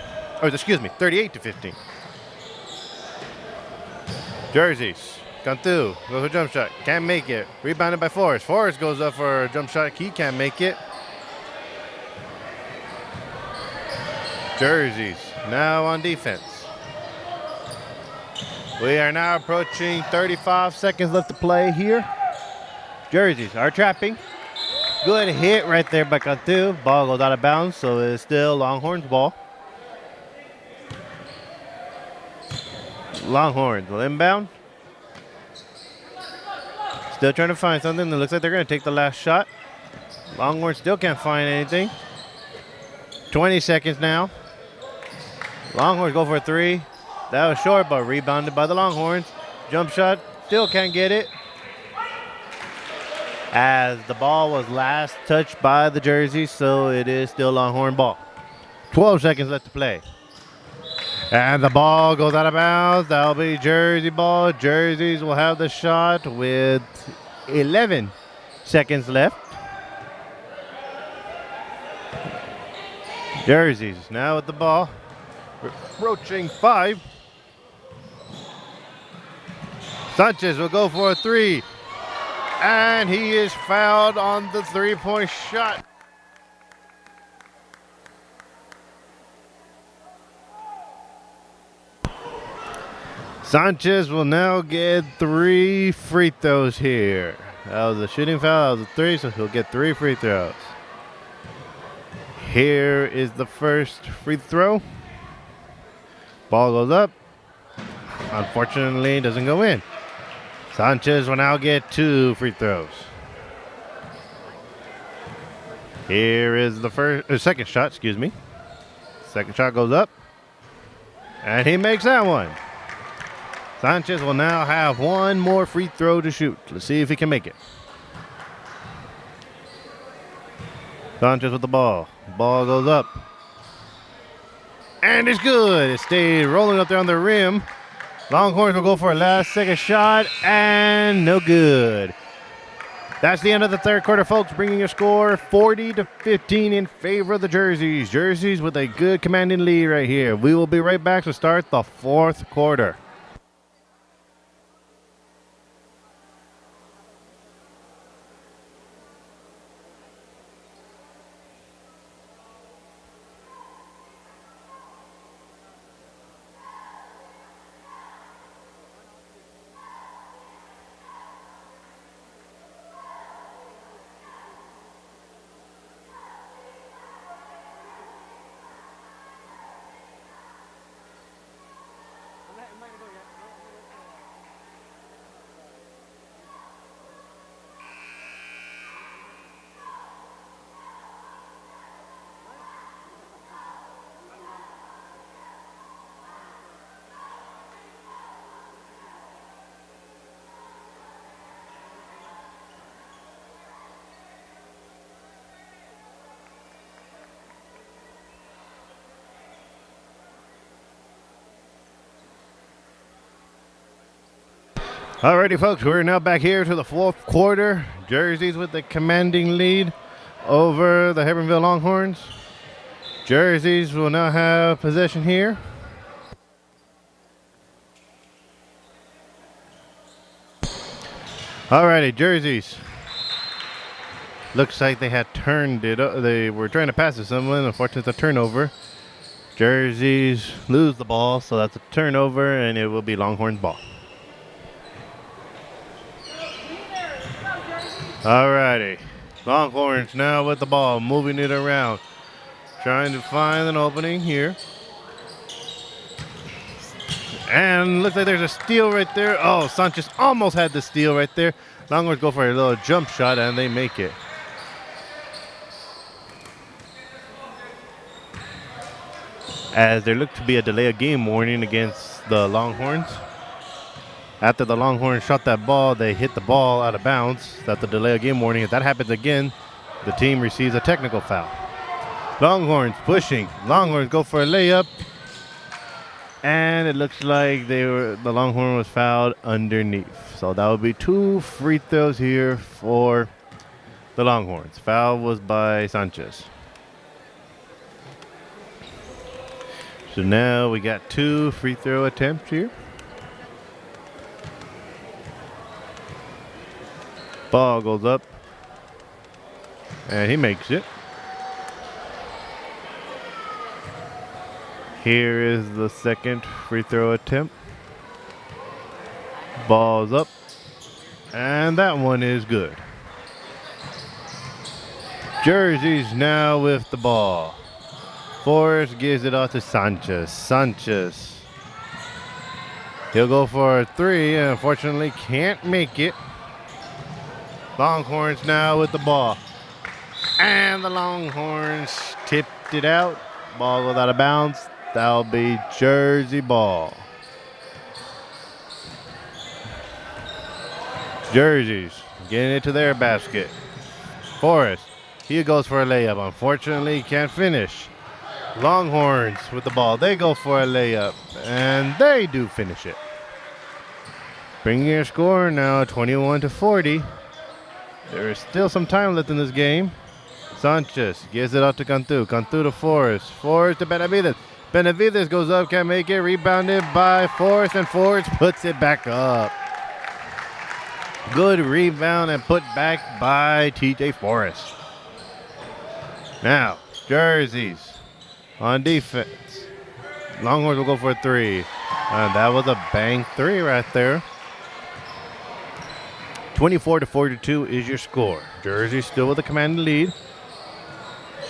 Jerseys. Ganthu goes for a jump shot. Can't make it. Rebounded by Forrest. Forrest goes up for a jump shot. He can't make it. Jerseys now on defense. We are now approaching 35 seconds left to play here. Jerseys are trapping. Good hit right there by Ganthu. Ball goes out of bounds, so it's still Longhorns ball. Longhorns will inbound. Still trying to find something. It looks like they're going to take the last shot. Longhorns still can't find anything. 20 seconds now. Longhorns go for a 3. That was short, but rebounded by the Longhorns. Jump shot, still can't get it. As the ball was last touched by the Jerseys, so it is still Longhorn ball. 12 seconds left to play. And the ball goes out of bounds. That'll be Jersey ball. Jerseys will have the shot with 11 seconds left. Jerseys now with the ball. Approaching 5. Sanchez will go for a 3. And he is fouled on the 3-point shot. Sanchez will now get 3 free throws here. That was a shooting foul. That was a 3, so he'll get 3 free throws. Here is the first free throw. Ball goes up. Unfortunately, doesn't go in. Sanchez will now get 2 free throws. Here is the second shot, excuse me. Second shot goes up. And he makes that one. Sanchez will now have 1 more free throw to shoot. Let's see if he can make it. Sanchez with the ball. Ball goes up. And it's good. It stayed rolling up there on the rim. Longhorns will go for a last second shot, and no good. That's the end of the third quarter, folks, bringing a score 40-15 in favor of the Jerseys. Jerseys with a good commanding lead right here. We will be right back to start the fourth quarter. Alrighty, folks, we're now back here to the fourth quarter. Jerseys with the commanding lead over the Hebbronville Longhorns. Jerseys will now have possession here. Alrighty, Jerseys. Looks like they had turned it. They were trying to pass it to someone. Unfortunately, it's a turnover. Jerseys lose the ball, so that's a turnover, and it will be Longhorns ball. Alrighty, Longhorns now with the ball, moving it around, trying to find an opening here. And looks like there's a steal right there. Oh, Sanchez almost had the steal right there. Longhorns go for a little jump shot, and they make it. As there looked to be a delay of game warning against the Longhorns. After the Longhorns shot that ball, they hit the ball out of bounds. That's the delay of game warning. If that happens again, the team receives a technical foul. Longhorns pushing. Longhorns go for a layup. And it looks like the Longhorn was fouled underneath. So that would be 2 free throws here for the Longhorns. Foul was by Sanchez. So now we got 2 free throw attempts here. Ball goes up. And he makes it. Here is the second free throw attempt. Ball's up. And that one is good. Jerseys now with the ball. Forrest gives it off to Sanchez. Sanchez. He'll go for a 3 and unfortunately can't make it. Longhorns now with the ball. And the Longhorns tipped it out. Ball goes out of bounds. That'll be Jersey ball. Jerseys getting it to their basket. Forrest. He goes for a layup. Unfortunately, can't finish. Longhorns with the ball. They go for a layup. And they do finish it. Bringing your score now 21-40. There is still some time left in this game. Sanchez gives it out to Cantu. Cantu to Forrest. Forrest to Benavides. Benavides goes up, can't make it. Rebounded by Forrest, and Forrest puts it back up. Good rebound and put back by TJ Forrest. Now, Jerseys on defense. Longhorns will go for a 3. And that was a bang 3 right there. 24-42 is your score. Jerseys still with a commanding lead.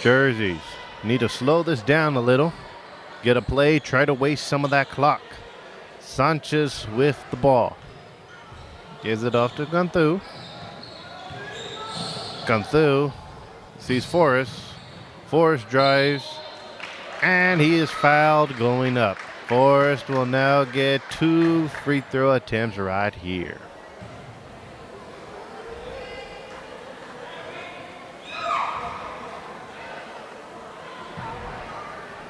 Jerseys need to slow this down a little. Get a play, try to waste some of that clock. Sanchez with the ball. Gives it off to Cantu. Cantu sees Forrest. Forrest drives. And he is fouled going up. Forrest will now get 2 free throw attempts right here.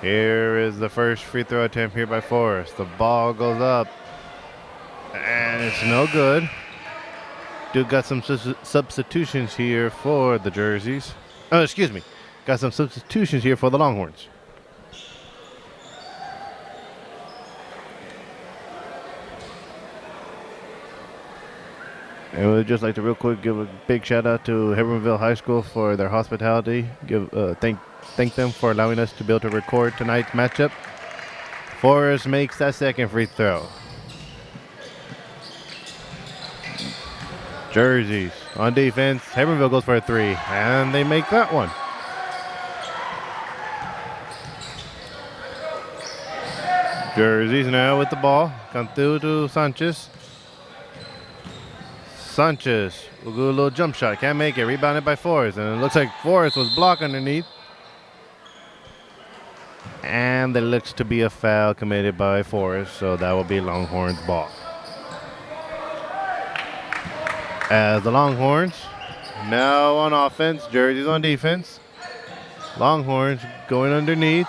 Here is the first free throw attempt here by Forrest. The ball goes up. And it's no good. Dude got some substitutions here for the Jerseys. Oh, excuse me. Got some substitutions here for the Longhorns. And we'd just like to real quick give a big shout out to Hebbronville High School for their hospitality. Thank them for allowing us to be able to record tonight's matchup. Forrest makes that second free throw. Jerseys on defense. Hebbronville goes for a 3, and they make that one. Jerseys now with the ball. Cantu to Sanchez. Sanchez will do a little jump shot. Can't make it. Rebounded by Forrest. And it looks like Forrest was blocked underneath. And there looks to be a foul committed by Forrest. So that will be Longhorns ball. As the Longhorns now on offense. Jerseys on defense. Longhorns going underneath.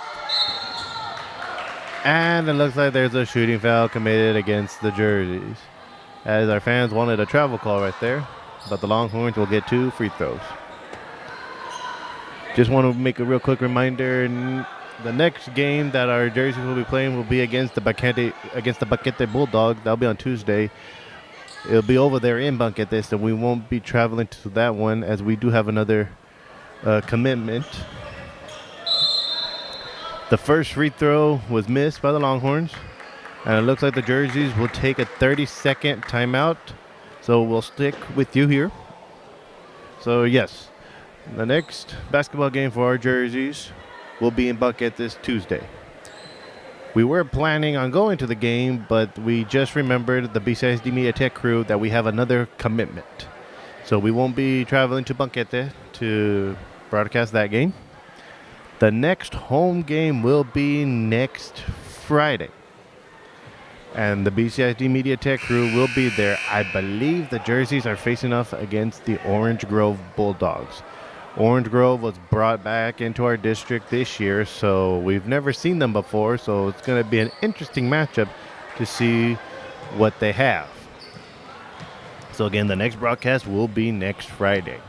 And it looks like there's a shooting foul committed against the Jerseys. as our fans wanted a travel call right there. But the Longhorns will get 2 free throws. Just want to make a real quick reminder. The next game that our jerseys will be playing will be against the Baquete Bulldogs. That'll be on Tuesday. It'll be over there in Banquete, so we won't be traveling to that one as we do have another commitment. The first free throw was missed by the Longhorns, and it looks like the jerseys will take a 30-second timeout. So we'll stick with you here. So yes, the next basketball game for our jerseys will be in Buckhead this Tuesday. We were planning on going to the game, but we just remembered, the BCISD Media Tech crew, that we have another commitment. So we won't be traveling to Banquete to broadcast that game. The next home game will be next Friday. And the BCISD Media Tech crew will be there. I believe the jerseys are facing off against the Orange Grove Bulldogs. Orange Grove was brought back into our district this year, so we've never seen them before, so it's going to be an interesting matchup to see what they have. So again, the next broadcast will be next Friday.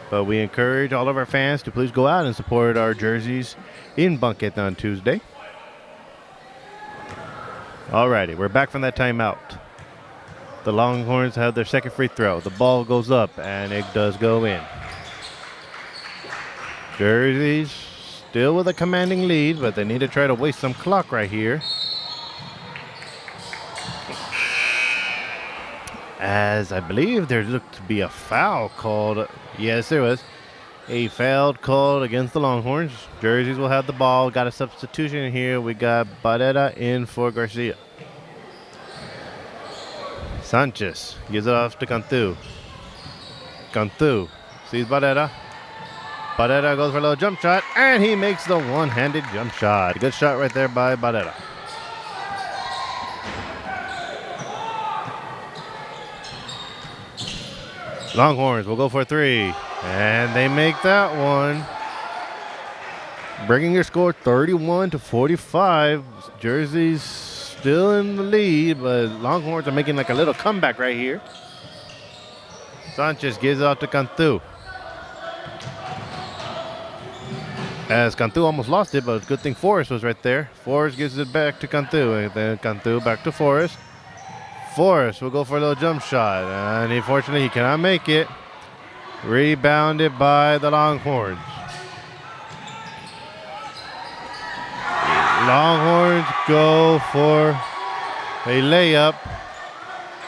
But we encourage all of our fans to please go out and support our jerseys in Banquete on Tuesday. Alrighty, we're back from that timeout. The Longhorns have their second free throw. The ball goes up, and it does go in. Jerseys still with a commanding lead, but they need to try to waste some clock right here. As I believe there looked to be a foul called. Yes, there was a foul called against the Longhorns. Jerseys will have the ball. Got a substitution here. We got Barrera in for Garcia. Sanchez gives it off to Cantu. Cantu sees Barrera. Barrera goes for a little jump shot, and he makes the one-handed jump shot. Good shot right there by Barrera. Longhorns will go for 3, and they make that one, bringing your score 31-45. Jerseys still in the lead, but Longhorns are making like a little comeback right here. Sanchez gives it out to Cantu. As Cantu almost lost it, but good thing Forrest was right there. Forrest gives it back to Cantu, and then Cantu back to Forrest. Forrest will go for a little jump shot, and unfortunately he cannot make it. Rebounded by the Longhorns. Longhorns go for a layup,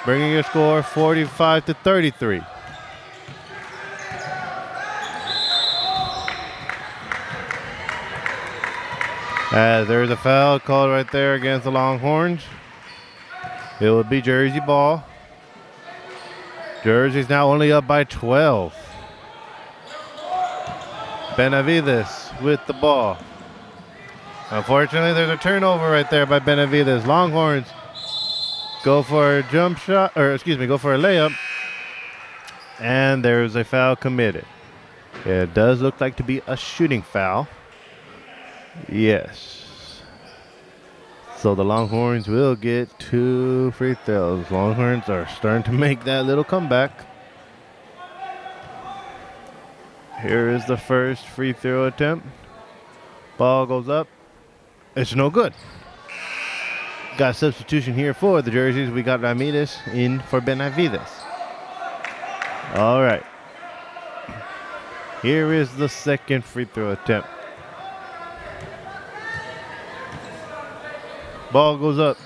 bringing your score 45-33. There's a foul called right there against the Longhorns. It would be Jersey ball. Jersey's now only up by 12. Benavides with the ball. Unfortunately, there's a turnover right there by Benavides. Longhorns go for a jump shot, go for a layup. And there's a foul committed. It does look like to be a shooting foul. Yes. So the Longhorns will get 2 free throws. Longhorns are starting to make that little comeback. Here is the first free throw attempt. Ball goes up. It's no good. Got a substitution here for the jerseys. We got Ramirez in for Benavides. All right. Here is the second free throw attempt. Ball goes up,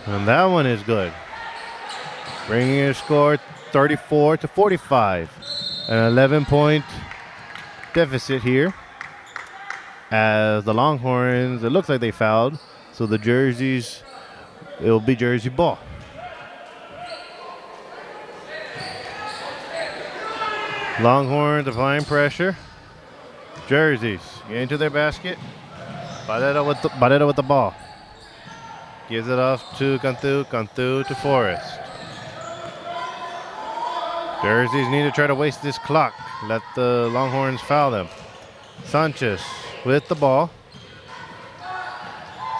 and that one is good. Bringing a score 34-45. An 11-point deficit here. As the Longhorns, it looks like they fouled. So the jerseys, it will be Jersey ball. Longhorns applying pressure. Jerseys get into their basket. Barrera with the ball. Gives it off to Cantu. Cantu to Forrest. Jerseys need to try to waste this clock. Let the Longhorns foul them. Sanchez with the ball.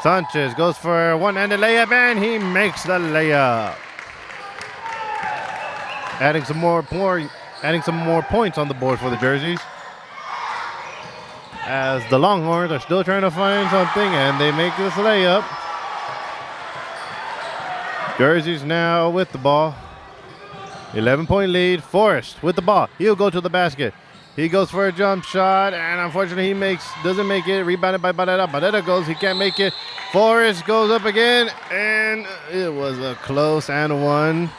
Sanchez goes for a one-handed layup, and he makes the layup. adding some more points on the board for the jerseys. As the Longhorns are still trying to find something, and they make this layup. Jerseys now with the ball. 11-point lead. Forrest with the ball. He'll go to the basket. He goes for a jump shot, and unfortunately he doesn't make it. Rebounded by Barrera. Barrera goes. He can't make it. Forrest goes up again, and it was a close and one.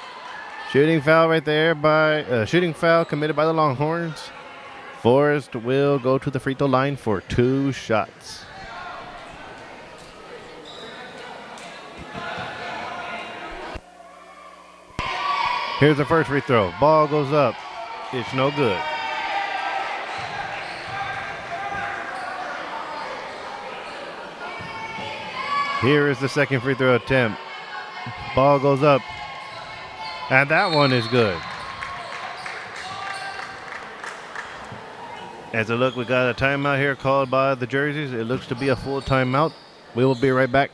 Shooting foul right there shooting foul committed by the Longhorns. Forrest will go to the free throw line for 2 shots. Here's the first free throw. Ball goes up. It's no good. Here is the second free throw attempt. Ball goes up. And that one is good. As a look, we got a timeout here called by the jerseys. It looks to be a full timeout. We will be right back.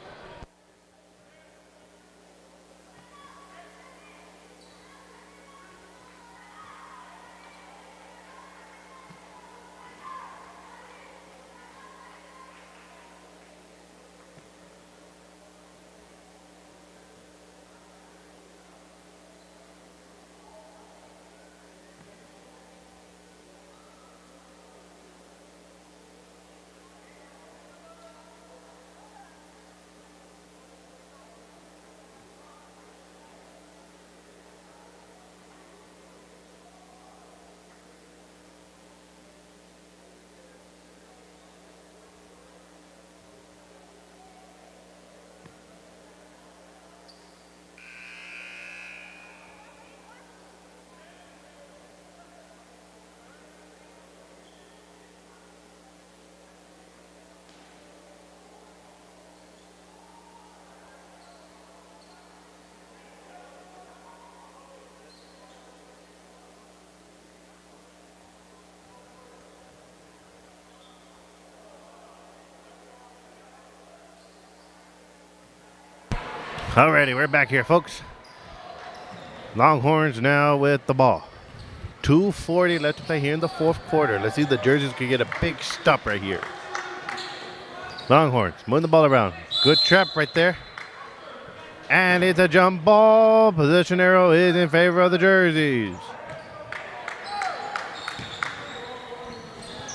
Alrighty, we're back here, folks. Longhorns now with the ball. 2:40 left to play here in the fourth quarter. Let's see if the jerseys can get a big stop right here. Longhorns moving the ball around. Good trap right there. And it's a jump ball. Position arrow is in favor of the jerseys.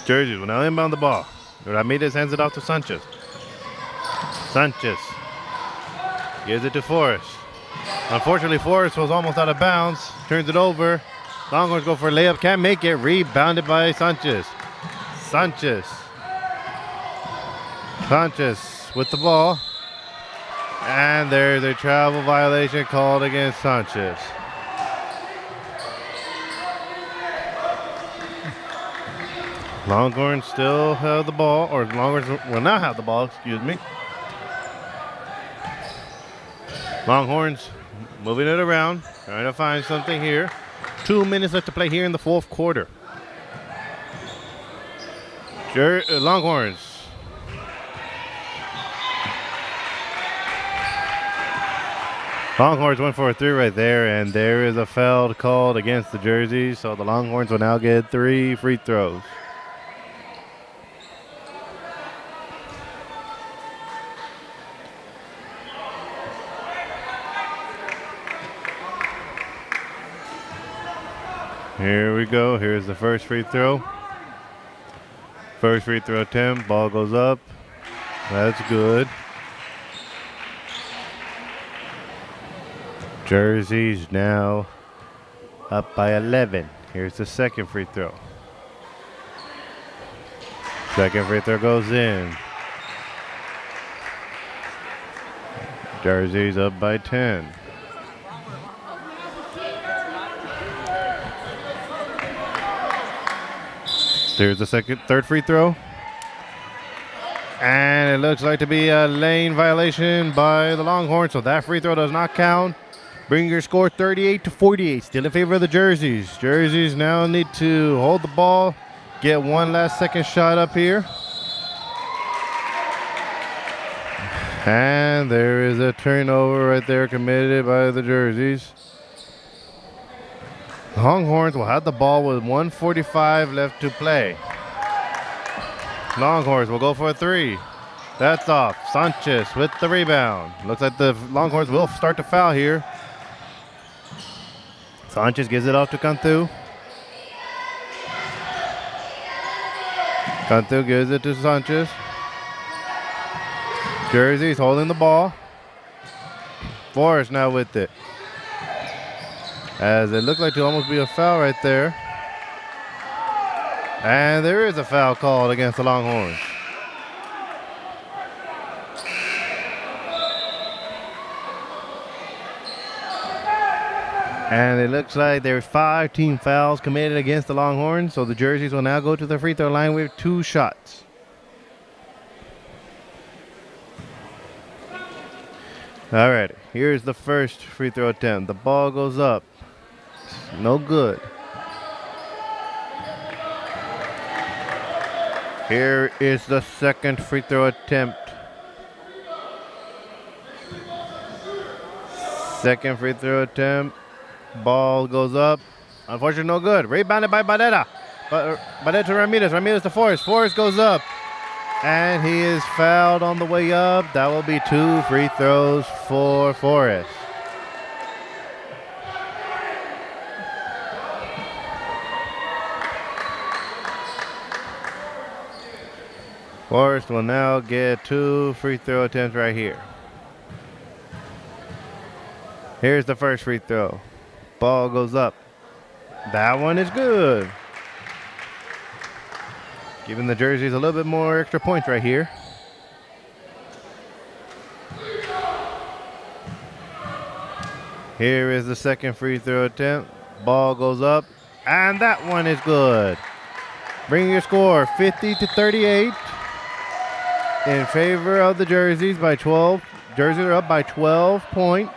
Jerseys will now inbound the ball. Ramirez hands it off to Sanchez. Sanchez gives it to Forrest. Unfortunately, Forrest was almost out of bounds. Turns it over. Longhorns go for a layup. Can't make it. Rebounded by Sanchez. Sanchez with the ball. And there's a travel violation called against Sanchez. Longhorns still have the ball, or Longhorns will not have the ball, excuse me. Longhorns moving it around, trying to find something here. 2 minutes left to play here in the fourth quarter. Longhorns. Longhorns went for a 3 right there, and there is a foul called against the jerseys, so the Longhorns will now get 3 free throws. Here we go. Here's the first free throw. First free throw attempt. Ball goes up. That's good. Jerseys now up by 11. Here's the second free throw. Second free throw goes in. Jerseys up by 10. There's the third free throw. And it looks like to be a lane violation by the Longhorns, so that free throw does not count. Bring your score 38-48, still in favor of the jerseys. Jerseys now need to hold the ball, get one last second shot up here. And there is a turnover right there committed by the jerseys. Longhorns will have the ball with 1:45 left to play. Longhorns will go for a three. That's off. Sanchez with the rebound. Looks like the Longhorns will start to foul here. Sanchez gives it off to Cantu. Cantu gives it to Sanchez. Jersey's holding the ball. Forrest now with it. As it looked like to almost be a foul right there. And there is a foul called against the Longhorns. And it looks like there's 5 team fouls committed against the Longhorns. So the Jerseys will now go to the free throw line with 2 shots. All right, here's the first free throw attempt. The ball goes up. No good. Here is the second free throw attempt. Second free throw attempt. Ball goes up. Unfortunately, no good. Rebounded by Barrera. Barrera to Ramirez. Ramirez to Forrest. Forrest goes up. And he is fouled on the way up. That will be 2 free throws for Forrest. Forrest will now get 2 free throw attempts right here. Here's the first free throw. Ball goes up. That one is good. Giving the Jerseys a little bit more extra points right here. Here is the second free throw attempt. Ball goes up. And that one is good. Bring your score 50-38 in favor of the Jerseys by 12. Jerseys are up by 12 points.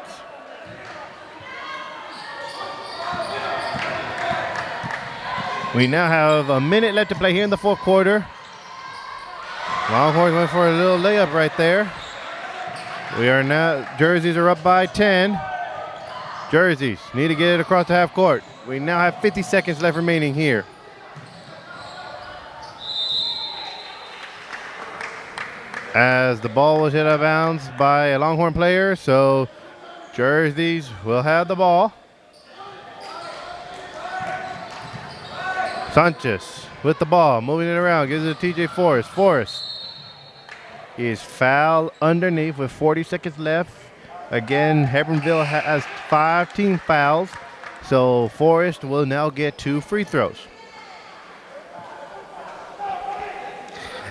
We now have a minute left to play here in the fourth quarter. Longhorns went for a little layup right there. Jerseys are up by 10. Jerseys need to get it across the half court. We now have 50 seconds left remaining here. As the ball was hit out of bounds by a Longhorn player, so Jerseys will have the ball. Sanchez with the ball, moving it around, gives it to TJ Forrest. Forrest is fouled underneath with 40 seconds left. Again, Hebbronville has 5 team fouls, so Forrest will now get 2 free throws.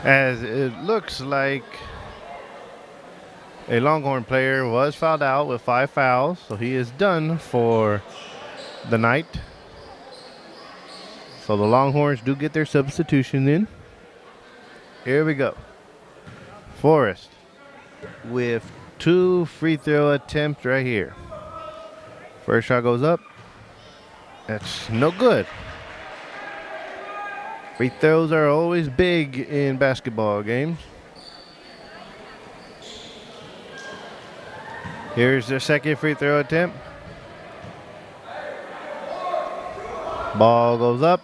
As it looks like a Longhorn player was fouled out with 5 fouls, so he is done for the night. So the Longhorns do get their substitution in. Here we go. Forrest with 2 free throw attempts right here. First shot goes up. That's no good. Free throws are always big in basketball games. Here's the second free throw attempt. Ball goes up.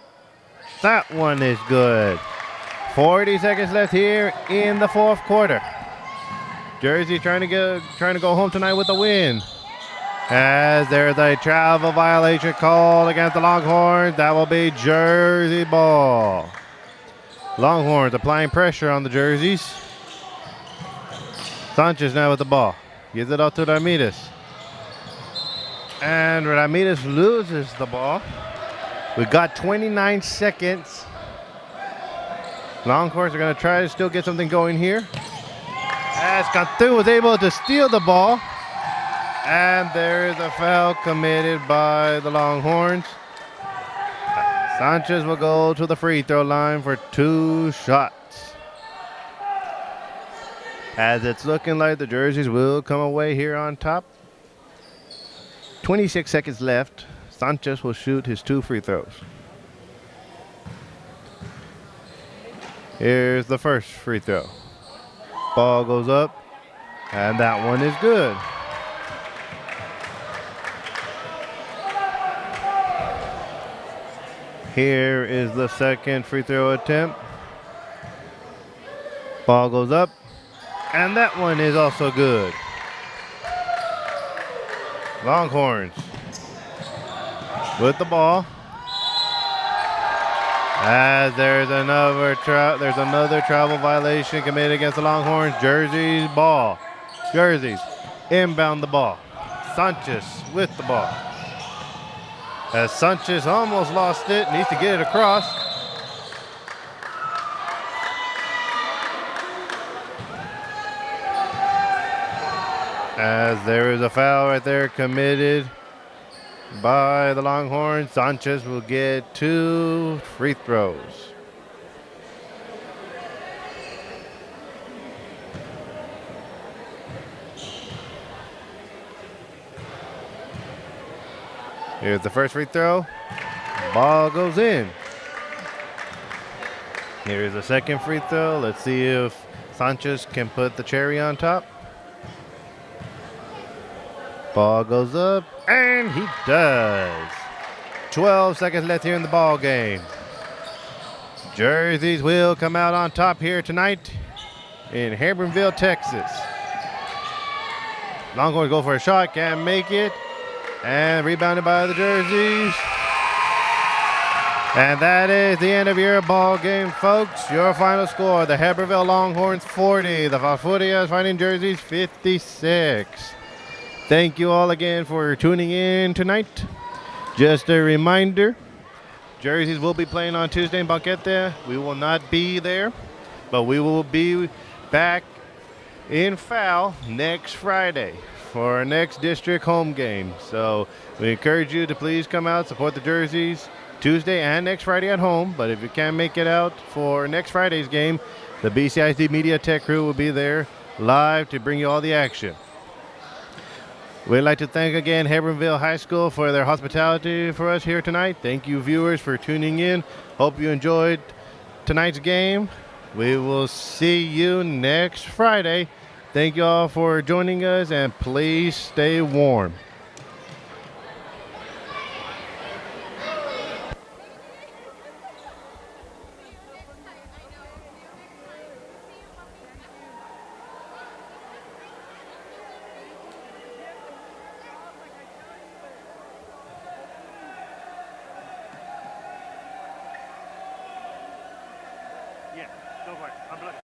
That one is good. 40 seconds left here in the fourth quarter. Jersey trying to go home tonight with a win. As there's a travel violation called against the Longhorns. That will be Jersey ball. Longhorns applying pressure on the Jerseys. Sanchez now with the ball. Gives it off to Ramirez. And Ramirez loses the ball. We've got 29 seconds. Longhorns are going to try to still get something going here. As Cantu was able to steal the ball. And there is a foul committed by the Longhorns. Sanchez will go to the free throw line for 2 shots. As it's looking like the Jerseys will come away here on top. 26 seconds left. Sanchez will shoot his 2 free throws. Here's the first free throw. Ball goes up, and that one is good. Here is the second free throw attempt. Ball goes up, and that one is also good. Longhorns with the ball. As there's another travel violation committed against the Longhorns. Jerseys ball. Jerseys inbound the ball. Sanchez with the ball. As Sanchez almost lost it, needs to get it across. As there is a foul right there committed by the Longhorns. Sanchez will get 2 free throws. Here's the first free throw. Ball goes in. Here's the second free throw. Let's see if Sanchez can put the cherry on top. Ball goes up, and he does. 12 seconds left here in the ball game. Jerseys will come out on top here tonight in Hebbronville, Texas. Longhorns go for a shot, can't make it. And rebounded by the Jerseys. And that is the end of your ball game, folks. Your final score, the Hebbronville Longhorns 40, the Falfurrias Fighting Jerseys 56. Thank you all again for tuning in tonight. Just a reminder, Jerseys will be playing on Tuesday in Banquete. We will not be there, but we will be back in Fal next Friday for our next district home game. So we encourage you to please come out, support the Jerseys Tuesday and next Friday at home. But if you can't make it out for next Friday's game, the BCISD Media Tech crew will be there live to bring you all the action. We'd like to thank again Hebbronville High School for their hospitality for us here tonight. Thank you, viewers, for tuning in. Hope you enjoyed tonight's game. We will see you next Friday. Thank you all for joining us, and please stay warm. Yeah, go for it.